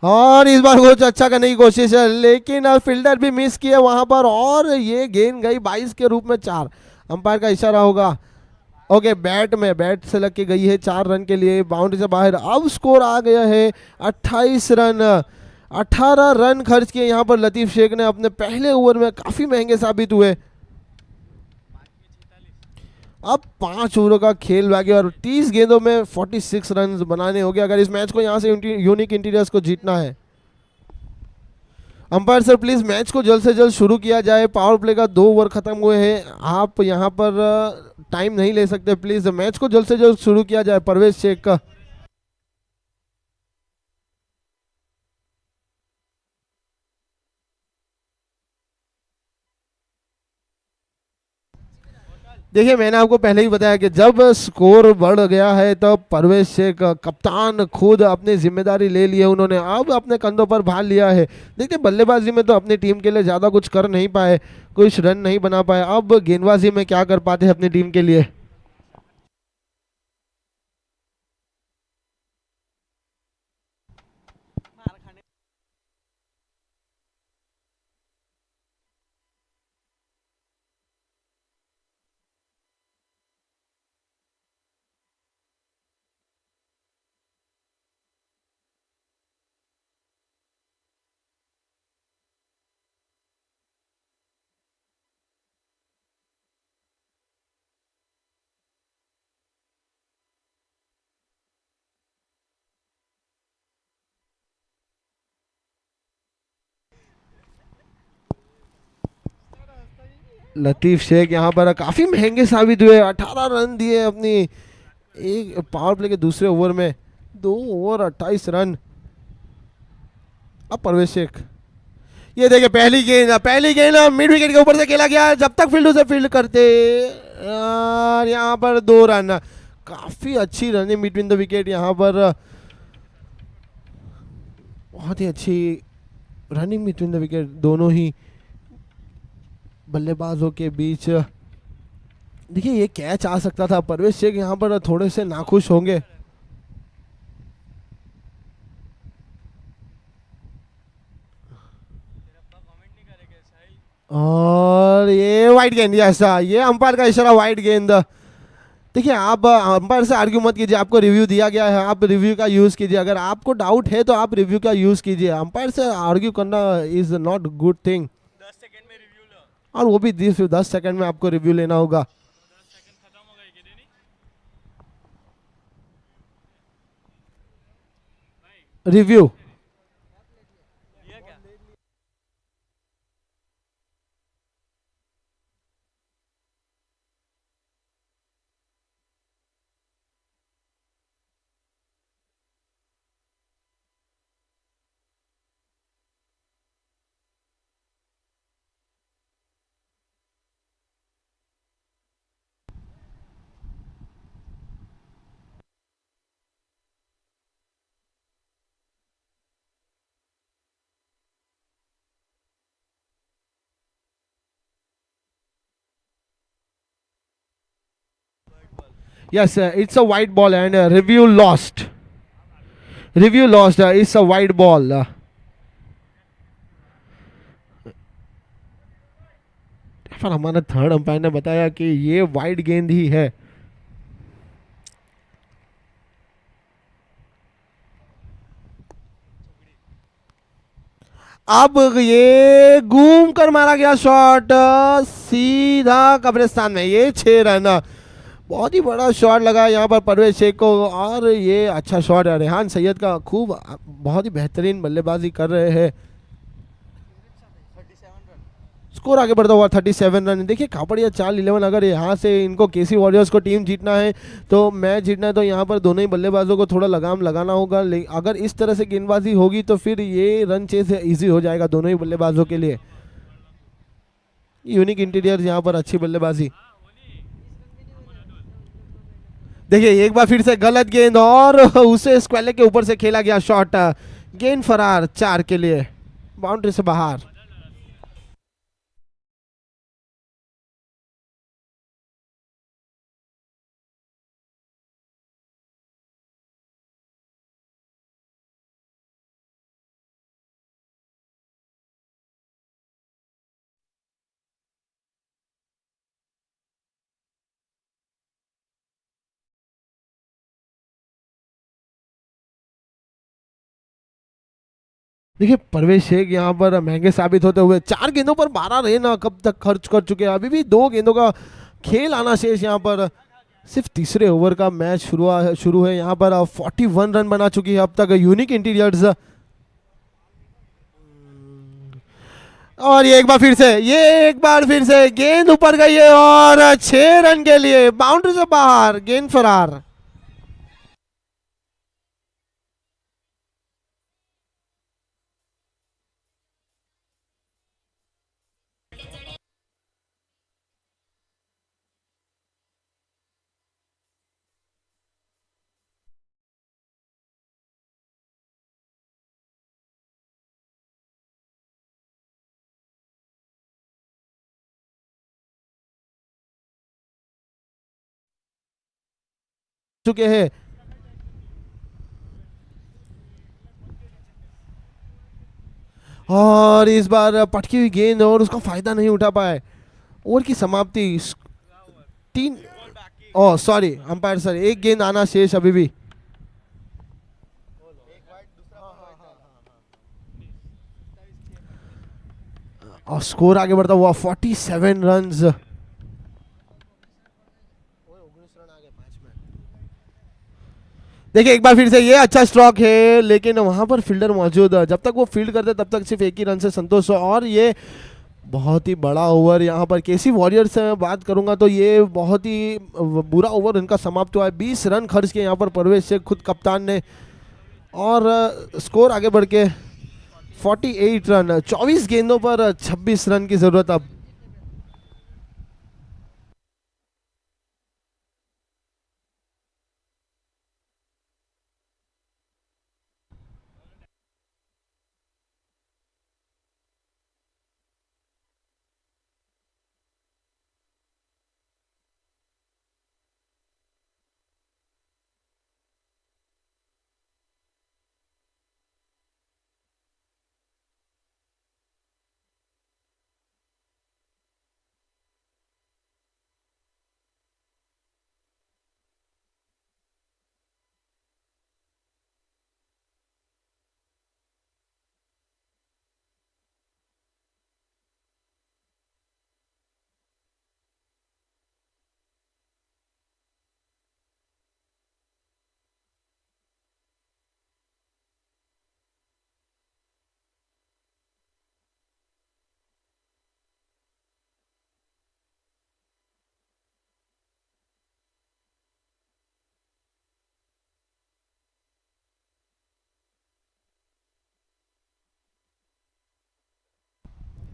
और इस बार कुछ अच्छा करने की कोशिश है, लेकिन फील्डर भी मिस किया वहां पर, और ये गेंद गई 22 के रूप में 4। अंपायर का इशारा होगा। ओके, बैट से लग के गई है 4 रन के लिए, बाउंड्री से बाहर। अब स्कोर आ गया है 28 रन। 18 रन खर्च किए यहाँ पर लतीफ शेख ने अपने पहले ओवर में, काफी महंगे साबित हुए। अब 5 ओवरों का खेल बाकी और 30 गेंदों में 46 रन बनाने होंगे अगर इस मैच को यहाँ से यूनिक इंटीरियर्स को जीतना है। अंपायर सर प्लीज मैच को जल्द से जल्द शुरू किया जाए। पावर प्ले का 2 ओवर खत्म हुए हैं, आप यहाँ पर टाइम नहीं ले सकते। प्लीज मैच को जल्द से जल्द शुरू किया जाए। परवेज शेख का देखिए, मैंने आपको पहले ही बताया कि जब स्कोर बढ़ गया है तब परवेज शेख कप्तान खुद अपनी जिम्मेदारी ले ली है उन्होंने, अब अपने कंधों पर भार लिया है। देखिए, बल्लेबाजी में तो अपनी टीम के लिए ज़्यादा कुछ कर नहीं पाए, कुछ रन नहीं बना पाए, अब गेंदबाजी में क्या कर पाते हैं अपनी टीम के लिए। लतीफ शेख यहाँ पर काफी महंगे साबित हुए, 18 रन दिए अपनी एक पावर प्ले के दूसरे ओवर में, 2 ओवर 28 रन। अब परवेज शेख, ये देखिए पहली गेंद मिड विकेट के ऊपर से खेला गया, जब तक फील्ड उसे फील्ड करते, और यहाँ पर 2 रन। काफी अच्छी रनिंग बिटवीन द विकेट यहाँ पर, बहुत ही अच्छी रनिंग बिटवीन द विकेट दोनों ही बल्लेबाजों के बीच। देखिए, ये कैच आ सकता था, परवेज शेख यहाँ पर थोड़े से नाखुश होंगे। और ये वाइड गेंद, ऐसा ये अंपायर का इशारा, वाइड गेंद। देखिए, आप अंपायर से आर्ग्यू मत कीजिए, आपको रिव्यू दिया गया है, आप रिव्यू का यूज कीजिए। अगर आपको डाउट है तो आप रिव्यू का यूज कीजिए, अंपायर से आर्ग्यू करना इज नॉट गुड थिंग। और वो भी 10 सेकंड में आपको रिव्यू लेना होगा। Review yes, it's a white ball and review lost. Review lost. It's a white ball. पर हमारा थर्ड अंपायर ने बताया कि ये वाइड गेंद ही है। अब ये घूम कर मारा गया शॉट सीधा कब्रिस्तान में, ये 6 रन। बहुत ही बड़ा शॉट लगा यहाँ पर परवेज शेख को, और ये अच्छा शॉट है रेहान सैयद का, खूब बहुत ही बेहतरीन बल्लेबाजी कर रहे हैं। स्कोर आगे बढ़ता हुआ 37 रन। देखिए, कापड़िया चाल 11, अगर यहाँ से इनको केसी वॉरियर्स को टीम जीतना है तो मैच जीतना है, तो यहाँ पर दोनों ही बल्लेबाजों को थोड़ा लगाम लगाना होगा। अगर इस तरह से गेंदबाजी होगी तो फिर ये रन चेज इजी हो जाएगा दोनों ही बल्लेबाजों के लिए। यूनिक इंटीरियर यहाँ पर अच्छी बल्लेबाजी। देखिए, एक बार फिर से गलत गेंद, और उसे स्क्वेले के ऊपर से खेला गया शॉट, गेंद फरार 4 के लिए, बाउंड्री से बाहर। देखिए परवेश शेख यहाँ पर महंगे साबित होते हुए 4 गेंदों पर 12 रन कब तक खर्च कर चुके हैं। अभी भी 2 गेंदों का खेल आना शेष। यहाँ पर सिर्फ तीसरे ओवर का मैच शुरू है। यहाँ पर 41 रन बना चुकी है अब तक यूनिक इंटीरियर्स। और ये एक बार फिर से गेंद ऊपर गई है और 6 रन के लिए बाउंड्री से बाहर, गेंद फरार। चुके हैं और इस बार पटकी हुई गेंद और उसका फायदा नहीं उठा पाए। ओवर की समाप्ति 3 सॉरी अंपायर सर, 1 गेंद आना शेष अभी भी। और स्कोर आगे बढ़ता हुआ 47 रन्स। देखिए एक बार फिर से ये अच्छा स्ट्रोक है, लेकिन वहां पर फील्डर मौजूद है। जब तक वो फील्ड करते तब तक सिर्फ 1 ही रन से संतोष हो। और ये बहुत ही बड़ा ओवर यहाँ पर केसी वॉरियर्स से बात करूंगा तो ये बहुत ही बुरा ओवर इनका समाप्त हुआ है। 20 रन खर्च किए यहाँ पर परवेश शेख खुद कप्तान ने। और स्कोर आगे बढ़ के 48 रन, 24 गेंदों पर 26 रन की जरूरत अब।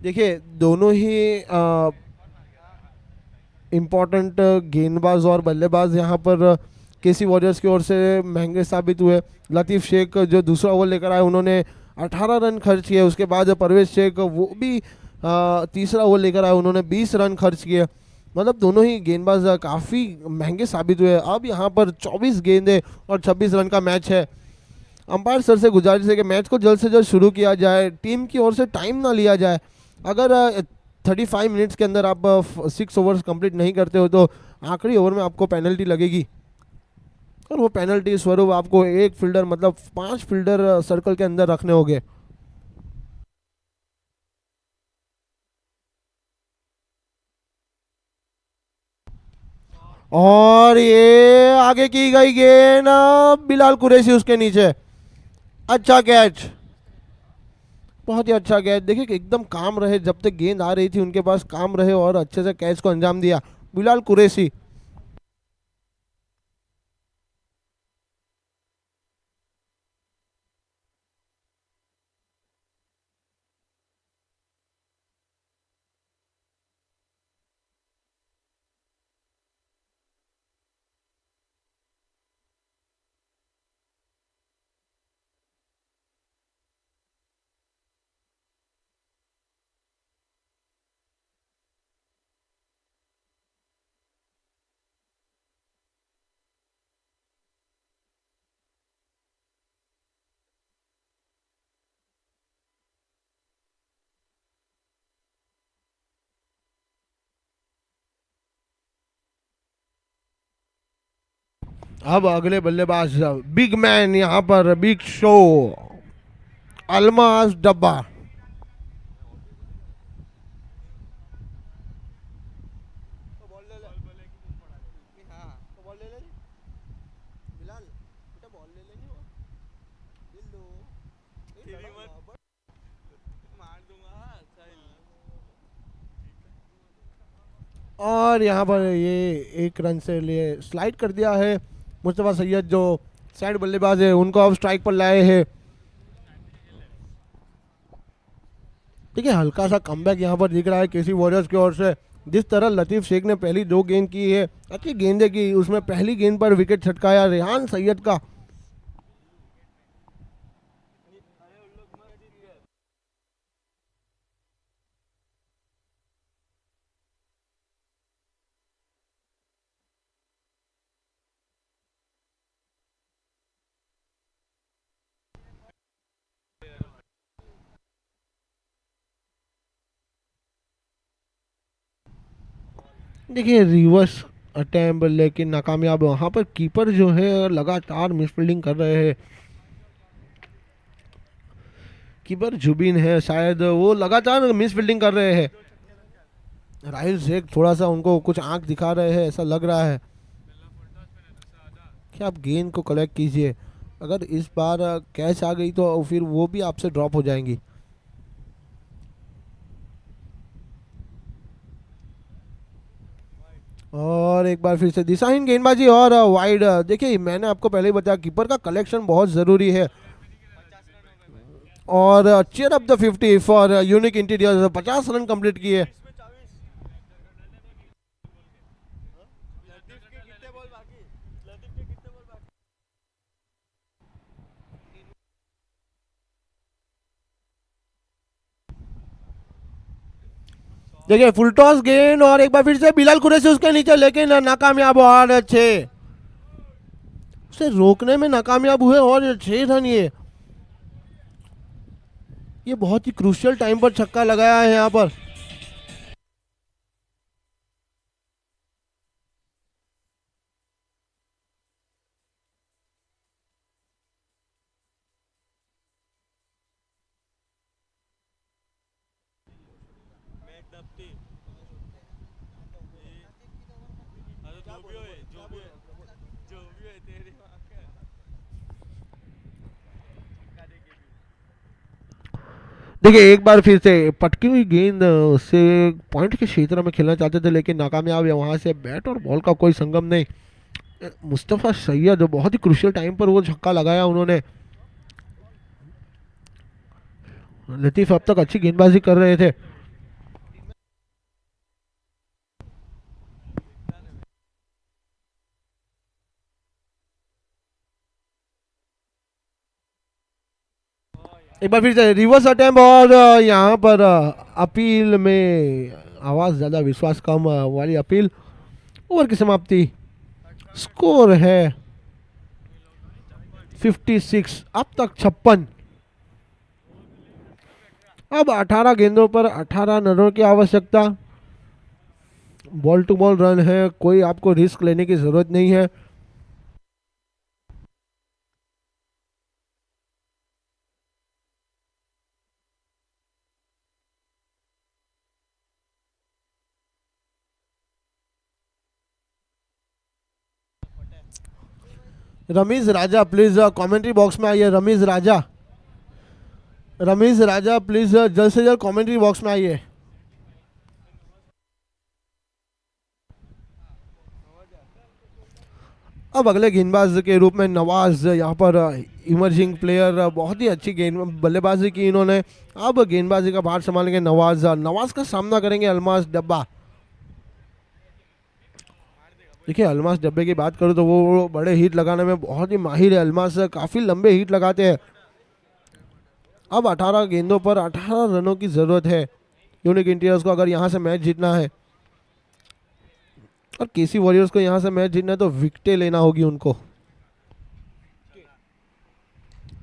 देखिए दोनों ही इम्पोर्टेंट गेंदबाज और बल्लेबाज यहाँ पर केसी वॉरियर्स की ओर से महंगे साबित हुए। लतीफ़ शेख जो दूसरा ओवर लेकर आए उन्होंने 18 रन खर्च किए। उसके बाद परवेश शेख वो भी तीसरा ओवर लेकर आए, उन्होंने 20 रन खर्च किए। मतलब दोनों ही गेंदबाज काफ़ी महंगे साबित हुए। अब यहाँ पर 24 गेंदें और 26 रन का मैच है। अंपायर सर से गुजारिश है कि मैच को जल्द से जल्द शुरू किया जाए, टीम की ओर से टाइम ना लिया जाए। अगर 35 मिनट्स के अंदर आप 6 ओवर्स कंप्लीट नहीं करते हो तो आखिरी ओवर में आपको पेनल्टी लगेगी। और वो पेनल्टी स्वरूप आपको 1 फील्डर मतलब 5 फील्डर सर्कल के अंदर रखने होंगे। और ये आगे की गई गेंद, बिलाल कुरैशी उसके नीचे। अच्छा कैच, बहुत ही अच्छा कैच। देखिए कि एकदम काम रहे, जब तक गेंद आ रही थी उनके पास काम रहे और अच्छे से कैच को अंजाम दिया बिलाल कुरैशी। अब अगले बल्लेबाज बिग मैन यहाँ पर, बिग शो अल्मास डब्बा। और यहाँ पर ये 1 रन से लिए स्लाइड कर दिया है। मुस्तफ़ा सैयद जो साइड बल्लेबाज है उनको अब स्ट्राइक पर लाए हैं। ठीक है, हल्का सा कमबैक यहाँ पर दिख रहा है केसी वॉरियर्स की ओर से। जिस तरह लतीफ़ शेख ने पहली 2 गेंद की है, अच्छी गेंदें की, उसमें पहली गेंद पर विकेट छटकाया रेहान सैयद का। देखिए रिवर्स अटेम्प्ट लेकिन नाकामयाब। वहाँ पर कीपर जो है लगातार मिसफील्डिंग कर रहे हैं। कीपर जुबिन है शायद, वो लगातार मिसफील्डिंग कर रहे हैं। राहिल शेख थोड़ा सा उनको कुछ आंख दिखा रहे हैं, ऐसा लग रहा है कि आप गेंद को कलेक्ट कीजिए। अगर इस बार कैच आ गई तो फिर वो भी आपसे ड्रॉप हो जाएंगी। और एक बार फिर से दिशाहीन गेंदबाजी और वाइड। देखिए मैंने आपको पहले ही बताया कीपर का कलेक्शन बहुत ज़रूरी है। और cheer up the 50 for unique interior. 50 run complete किए। देखिए फुल टॉस गेंद और एक बार फिर से बिलाल कुरैशी उसके नीचे, लेकिन नाकामयाब। और 6 उसे रोकने में नाकामयाब हुए और 6 रन। ये बहुत ही क्रूशियल टाइम पर छक्का लगाया है यहाँ पर। देखिए एक बार फिर से पटकी हुई गेंद से पॉइंट के क्षेत्र में खेलना चाहते थे लेकिन नाकामयाब है। वहां से बैट और बॉल का कोई संगम नहीं। मुस्तफ़ा सैयद जो बहुत ही क्रूशियल टाइम पर वो छक्का लगाया उन्होंने। लतीफ़ अब तक अच्छी गेंदबाजी कर रहे थे। एक बार फिर से रिवर्स अटेम्प्ट और यहाँ पर अपील में आवाज़ ज़्यादा विश्वास कम वाली अपील। ओवर की समाप्ति। स्कोर है 56, अब तक 56। अब 18 गेंदों पर 18 रनों की आवश्यकता। बॉल टू बॉल रन है, कोई आपको रिस्क लेने की जरूरत नहीं है। रमीज राजा प्लीज कमेंट्री बॉक्स में आइए। रमीज राजा प्लीज जल्द से जल्द कमेंट्री बॉक्स में आइए। अब अगले गेंदबाज के रूप में नवाज, यहाँ पर इमर्जिंग प्लेयर, बहुत ही अच्छी गेंद बल्लेबाजी की इन्होंने। अब गेंदबाजी का भार संभालेंगे नवाज का सामना करेंगे अल्मास डब्बा। देखिए अल्मास डब्बे की बात करूँ तो वो बड़े हिट लगाने में बहुत ही माहिर है। अल्मास काफ़ी लंबे हिट लगाते हैं। अब 18 गेंदों पर 18 रनों की ज़रूरत है यूनिक इंटीरियर्स को अगर यहाँ से मैच जीतना है। और केसी वॉरियर्स को यहाँ से मैच जीतना है तो विकेटें लेना होगी उनको।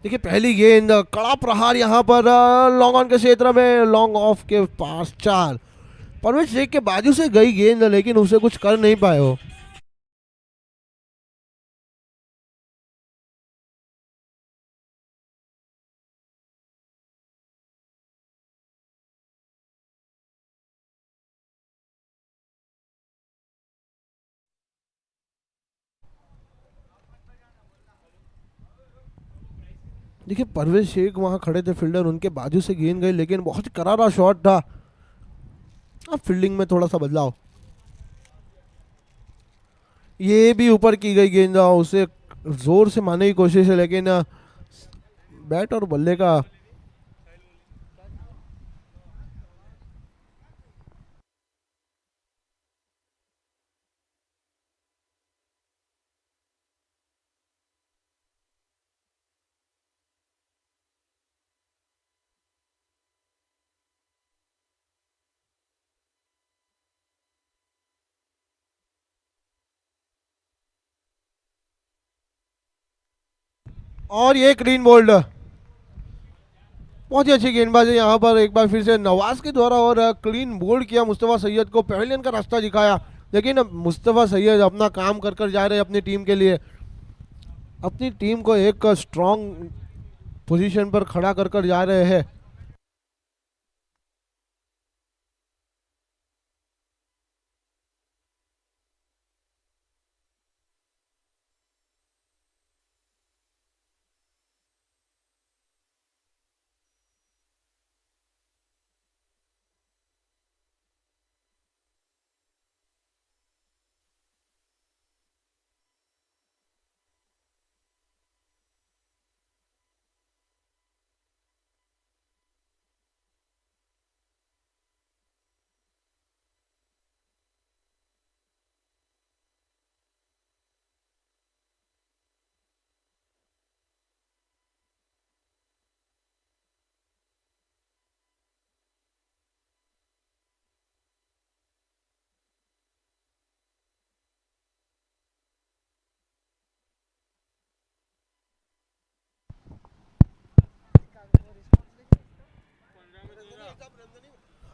देखिए पहली गेंद, कड़ा प्रहार यहाँ पर लॉन्ग ऑन के क्षेत्र में, लॉन्ग ऑफ के पास 4। परवेश शेख के बाजू से गई गेंद लेकिन उसे कुछ कर नहीं पाए हो। देखिए परवेज शेख वहां खड़े थे फील्डर, उनके बाजू से गेंद गई लेकिन बहुत करारा शॉट था। अब फील्डिंग में थोड़ा सा बदलाव, ये भी ऊपर की गई गेंद, उसे जोर से मारने की कोशिश है लेकिन बैट और बल्ले का और ये क्लीन बोल्ड, बहुत ही अच्छी गेंदबाजी यहाँ पर एक बार फिर से नवाज के द्वारा और क्लीन बोल्ड किया। मुस्तफ़ा सैयद को पवेलियन का रास्ता दिखाया लेकिन मुस्तफ़ा सैयद अपना काम कर कर जा रहे हैं अपनी टीम के लिए, अपनी टीम को एक स्ट्रॉन्ग पोजीशन पर खड़ा कर कर जा रहे हैं।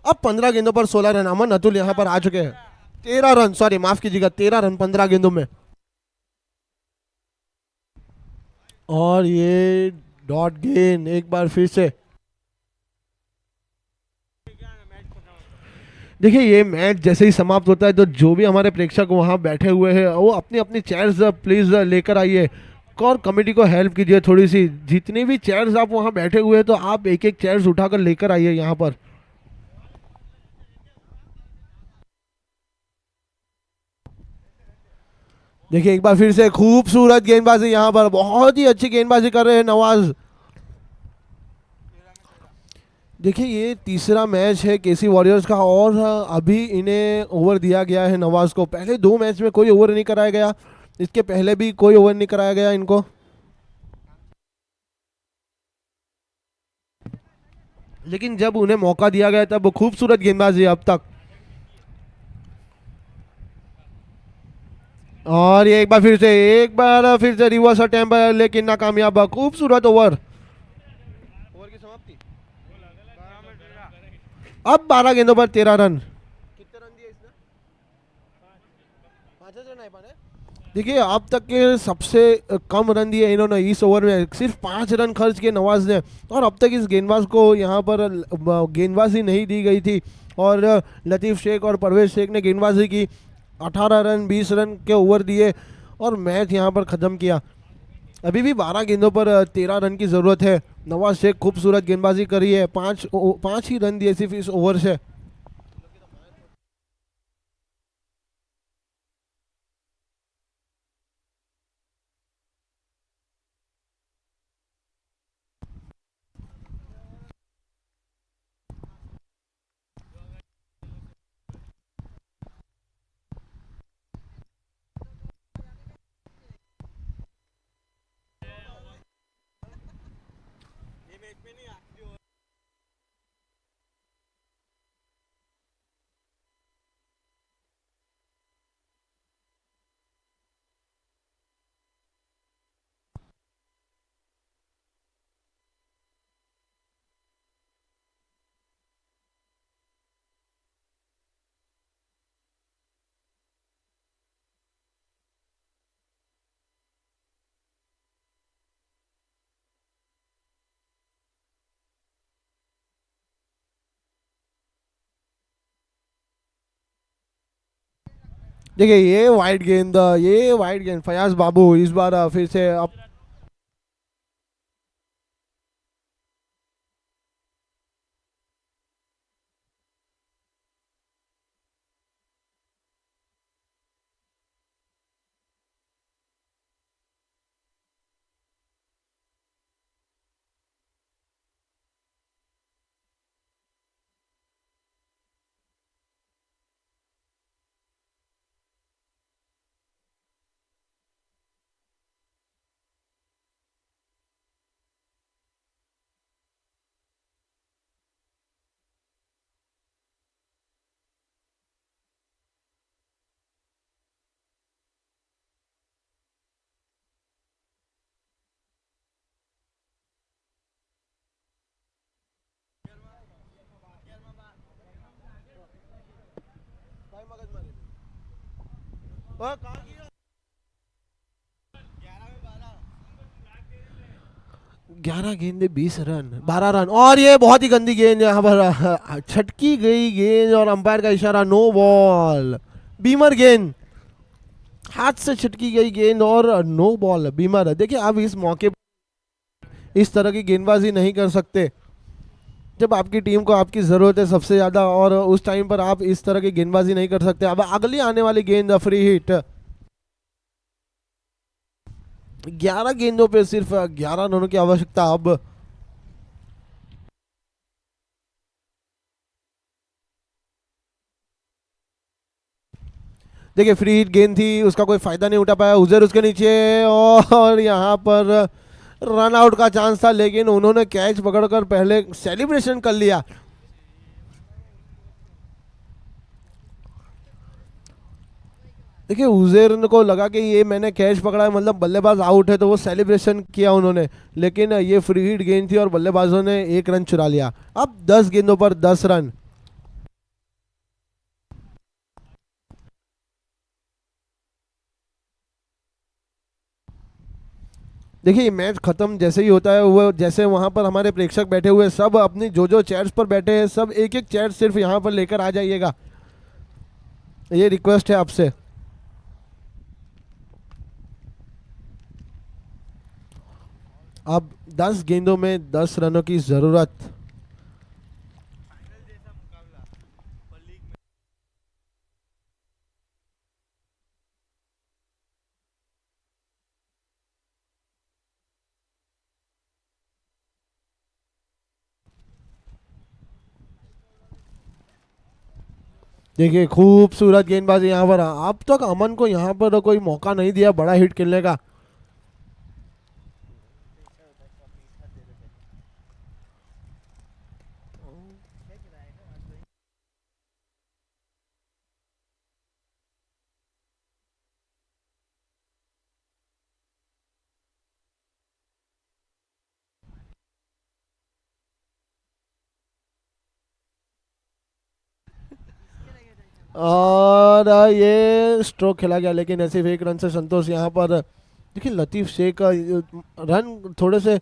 अब 15 गेंदों पर 16 रन, अमन अतुल यहाँ पर आ चुके हैं। 13 रन, सॉरी माफ कीजिएगा, 13 रन 15 गेंदों में। और ये डॉट गेंद एक बार फिर से, देखिए ये मैच जैसे ही समाप्त होता है तो जो भी हमारे प्रेक्षक वहाँ बैठे हुए हैं वो अपनी अपनी चेयर्स प्लीज लेकर आइए और कमेटी को हेल्प कीजिए थोड़ी सी। जितनी भी चेयर्स आप वहाँ बैठे हुए हैं तो आप एक एक चेयर्स उठाकर लेकर आइए यहाँ पर। देखिए एक बार फिर से खूबसूरत गेंदबाजी यहाँ पर, बहुत ही अच्छी गेंदबाजी कर रहे हैं नवाज। देखिए ये तीसरा मैच है केसी वॉरियर्स का और अभी इन्हें ओवर दिया गया है नवाज को। पहले 2 मैच में कोई ओवर नहीं कराया गया, इसके पहले भी कोई ओवर नहीं कराया गया इनको, लेकिन जब उन्हें मौका दिया गया तब खूबसूरत गेंदबाजी अब तक। और ये एक बार फिर से रिवर्स अटेम्प्ट लेकिन नाकामयाब। खूबसूरत ओवर की समाप्ति। अब 12 गेंदों पर 13 रन। कितने रन दिए इसने? 5 रन आए पाने। देखिए अब तक के सबसे कम रन दिए इन्होंने इस ओवर में, सिर्फ 5 रन खर्च किए नवाज ने। और अब तक इस गेंदबाज को यहाँ पर गेंदबाजी नहीं दी गई थी और लतीफ़ शेख और परवेज शेख ने गेंदबाजी की। 18 रन 20 रन के ओवर दिए और मैच यहाँ पर ख़त्म किया। अभी भी 12 गेंदों पर 13 रन की ज़रूरत है। नवाज शेख खूबसूरत गेंदबाजी करी है, 5 ही रन दिए सिर्फ इस ओवर से। देखिए ये वाइड गेंद फयाज बाबू इस बार फिर से अब ग्यारह गेंदे 20 रन, 12 रन, और ये बहुत ही गंदी गेंद यहाँ पर छटकी गई गेंद और अंपायर का इशारा नो बॉल। बीमर गेंद, हाथ से छटकी गई गेंद और नो बॉल बीमर। देखिए आप इस मौके इस तरह की गेंदबाजी नहीं कर सकते जब आपकी टीम को आपकी ज़रूरत है सबसे ज़्यादा, और उस टाइम पर आप इस तरह की गेंदबाजी नहीं कर सकते। अब अगली आने वाली गेंद फ्री हिट, 11 गेंदों पे सिर्फ 11 रनों की आवश्यकता। अब देखिए फ्री हिट गेंद थी, उसका कोई फायदा नहीं उठा पाया उजर उसके नीचे, और यहाँ पर रन आउट का चांस था लेकिन उन्होंने कैच पकड़कर पहले सेलिब्रेशन कर लिया। देखिए उजेर को लगा कि ये मैंने कैच पकड़ा है मतलब बल्लेबाज आउट है, तो वो सेलिब्रेशन किया उन्होंने, लेकिन ये फ्री हिट गेंद थी और बल्लेबाजों ने 1 रन चुरा लिया। अब 10 गेंदों पर 10 रन। देखिए मैच खत्म जैसे ही होता है, वो जैसे वहां पर हमारे प्रेक्षक बैठे हुए सब अपनी जो चेयर्स पर बैठे हैं, सब एक एक चेयर सिर्फ यहां पर लेकर आ जाइएगा, ये रिक्वेस्ट है आपसे। अब 10 गेंदों में 10 रनों की जरूरत। देखिए खूबसूरत गेंदबाजी यहाँ पर। अब तक अमन को यहाँ पर कोई मौका नहीं दिया बड़ा हिट खेलने का। और ये स्ट्रोक खेला गया लेकिन ऐसे 1 रन से संतोष। यहाँ पर देखिए लतीफ शेख का रन थोड़े से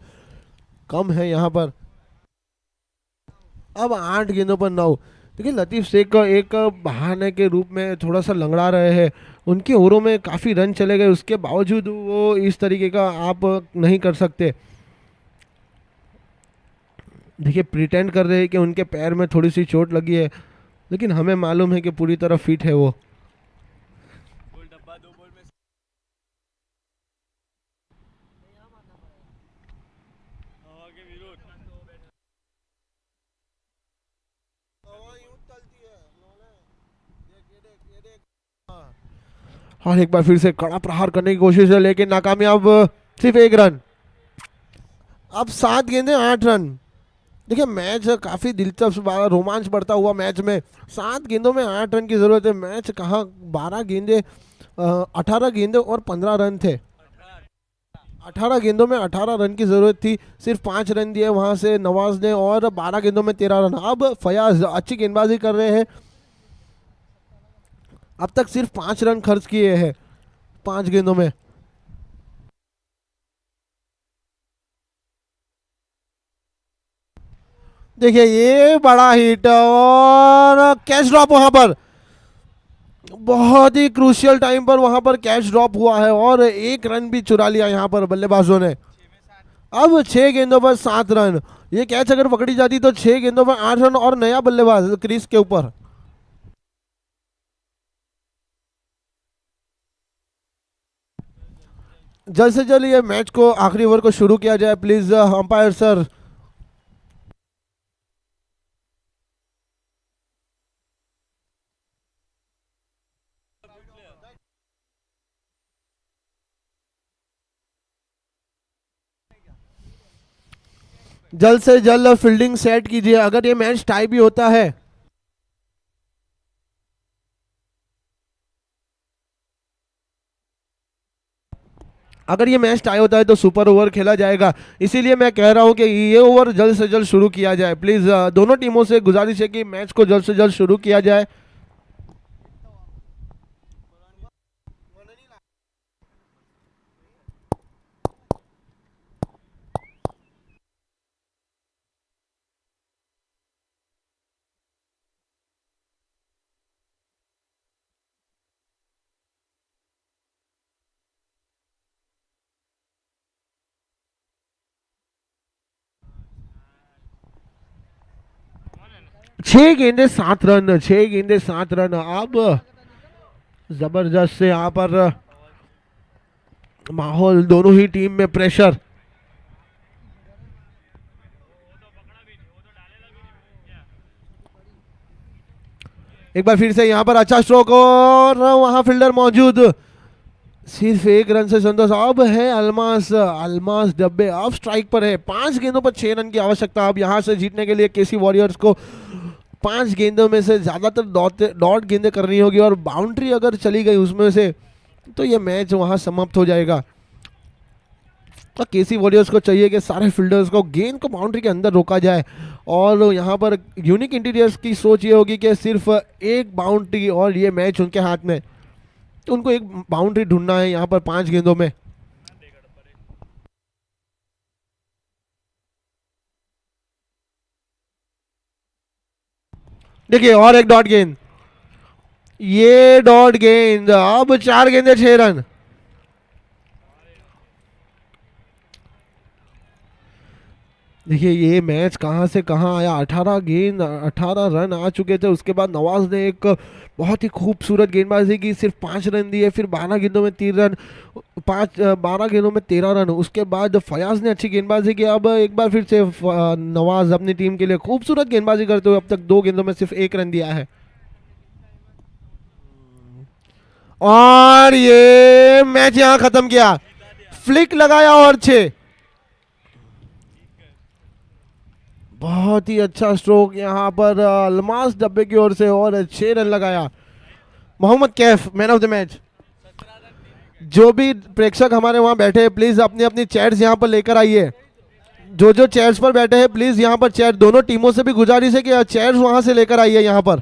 कम है यहाँ पर। अब 8 गेंदों पर 9। देखिए लतीफ शेख का एक बहाने के रूप में थोड़ा सा लंगड़ा रहे हैं, उनके ओवरों में काफ़ी रन चले गए, उसके बावजूद वो इस तरीके का आप नहीं कर सकते। देखिए प्रिटेंड कर रहे हैं कि उनके पैर में थोड़ी सी चोट लगी है, लेकिन हमें मालूम है कि पूरी तरह फिट है वो। और एक बार फिर से कड़ा प्रहार करने की कोशिश है लेकिन नाकामयाब, सिर्फ 1 रन। अब 7 गेंदें 8 रन। देखिए मैच काफ़ी दिलचस्प, रोमांच बढ़ता हुआ मैच में। 7 गेंदों में 8 रन की ज़रूरत है। मैच कहाँ 12 गेंदे 18 गेंदे और 15 रन थे। 18 गेंदों में 18 रन की ज़रूरत थी, सिर्फ 5 रन दिए वहाँ से नवाज ने, और 12 गेंदों में 13 रन। अब फयाज अच्छी गेंदबाजी कर रहे हैं, अब तक सिर्फ 5 रन खर्च किए हैं 5 गेंदों में। देखिए ये बड़ा हिट और कैच ड्रॉप वहां पर, बहुत ही क्रूशियल टाइम पर वहां पर कैच ड्रॉप हुआ है और 1 रन भी चुरा लिया यहां पर बल्लेबाजों ने। अब 6 गेंदों पर 7 रन। ये कैच अगर पकड़ी जाती तो 6 गेंदों पर 8 रन और नया बल्लेबाज क्रीज के ऊपर। जल्द से जल्द ये मैच को आखिरी ओवर को शुरू किया जाए प्लीज अंपायर सर। जल्द से जल्द फील्डिंग सेट कीजिए अगर ये मैच टाई भी होता है। अगर ये मैच टाई होता है तो सुपर ओवर खेला जाएगा, इसीलिए मैं कह रहा हूं कि ये ओवर जल्द से जल्द शुरू किया जाए प्लीज। दोनों टीमों से गुजारिश है कि मैच को जल्द से जल्द शुरू किया जाए। 6 गेंदे 7 रन, 6 गेंदे 7 रन। अब जबरदस्त से यहाँ पर माहौल, दोनों ही टीम में प्रेशर। एक बार फिर से यहाँ पर अच्छा स्ट्रोक और वहां फील्डर मौजूद, सिर्फ 1 रन से संतोष। अब है अल्मास, अल्मास डब्बे अब स्ट्राइक पर है। 5 गेंदों पर 6 रन की आवश्यकता। अब यहाँ से जीतने के लिए केसी वॉरियर्स को 5 गेंदों में से ज्यादातर डॉट गेंदें करनी होगी और बाउंड्री अगर चली गई उसमें से तो ये मैच वहां समाप्त हो जाएगा। तो केसी वॉरियर्स को चाहिए कि सारे फील्डर्स को गेंद को बाउंड्री के अंदर रोका जाए और यहाँ पर यूनिक इंटीरियर्स की सोच ये होगी कि सिर्फ एक बाउंड्री और ये मैच उनके हाथ में, तो उनको एक बाउंड्री ढूंढना है यहाँ पर 5 गेंदों में। देखिए और एक डॉट गेंद, ये डॉट गेंद। अब 4 गेंदे 6 रन। देखिए ये मैच कहां से कहां आया। 18 गेंद 18 रन आ चुके थे। उसके बाद नवाज ने एक बहुत ही खूबसूरत गेंदबाजी की, सिर्फ 5 रन दिए। फिर 12 गेंदों में 3 रन, 12 गेंदों में 13 रन। उसके बाद फयाज ने अच्छी गेंदबाजी की। अब एक बार फिर से नवाज अपनी टीम के लिए खूबसूरत गेंदबाजी करते हुए अब तक 2 गेंदों में सिर्फ 1 रन दिया है और ये मैच यहां खत्म किया। फ्लिक लगाया और 6। बहुत ही अच्छा स्ट्रोक यहाँ पर अल्मास डब्बे की ओर से और 6 रन लगाया। Mohammad Kaif man of the match. जो भी प्रेक्षक हमारे वहां बैठे हैं प्लीज अपनी अपनी चेयर्स यहाँ पर लेकर आइए। जो चेयर्स पर बैठे हैं प्लीज यहाँ पर चेयर, दोनों टीमों से भी गुजारिश है कि चेयर्स वहां से लेकर आइए यहाँ पर।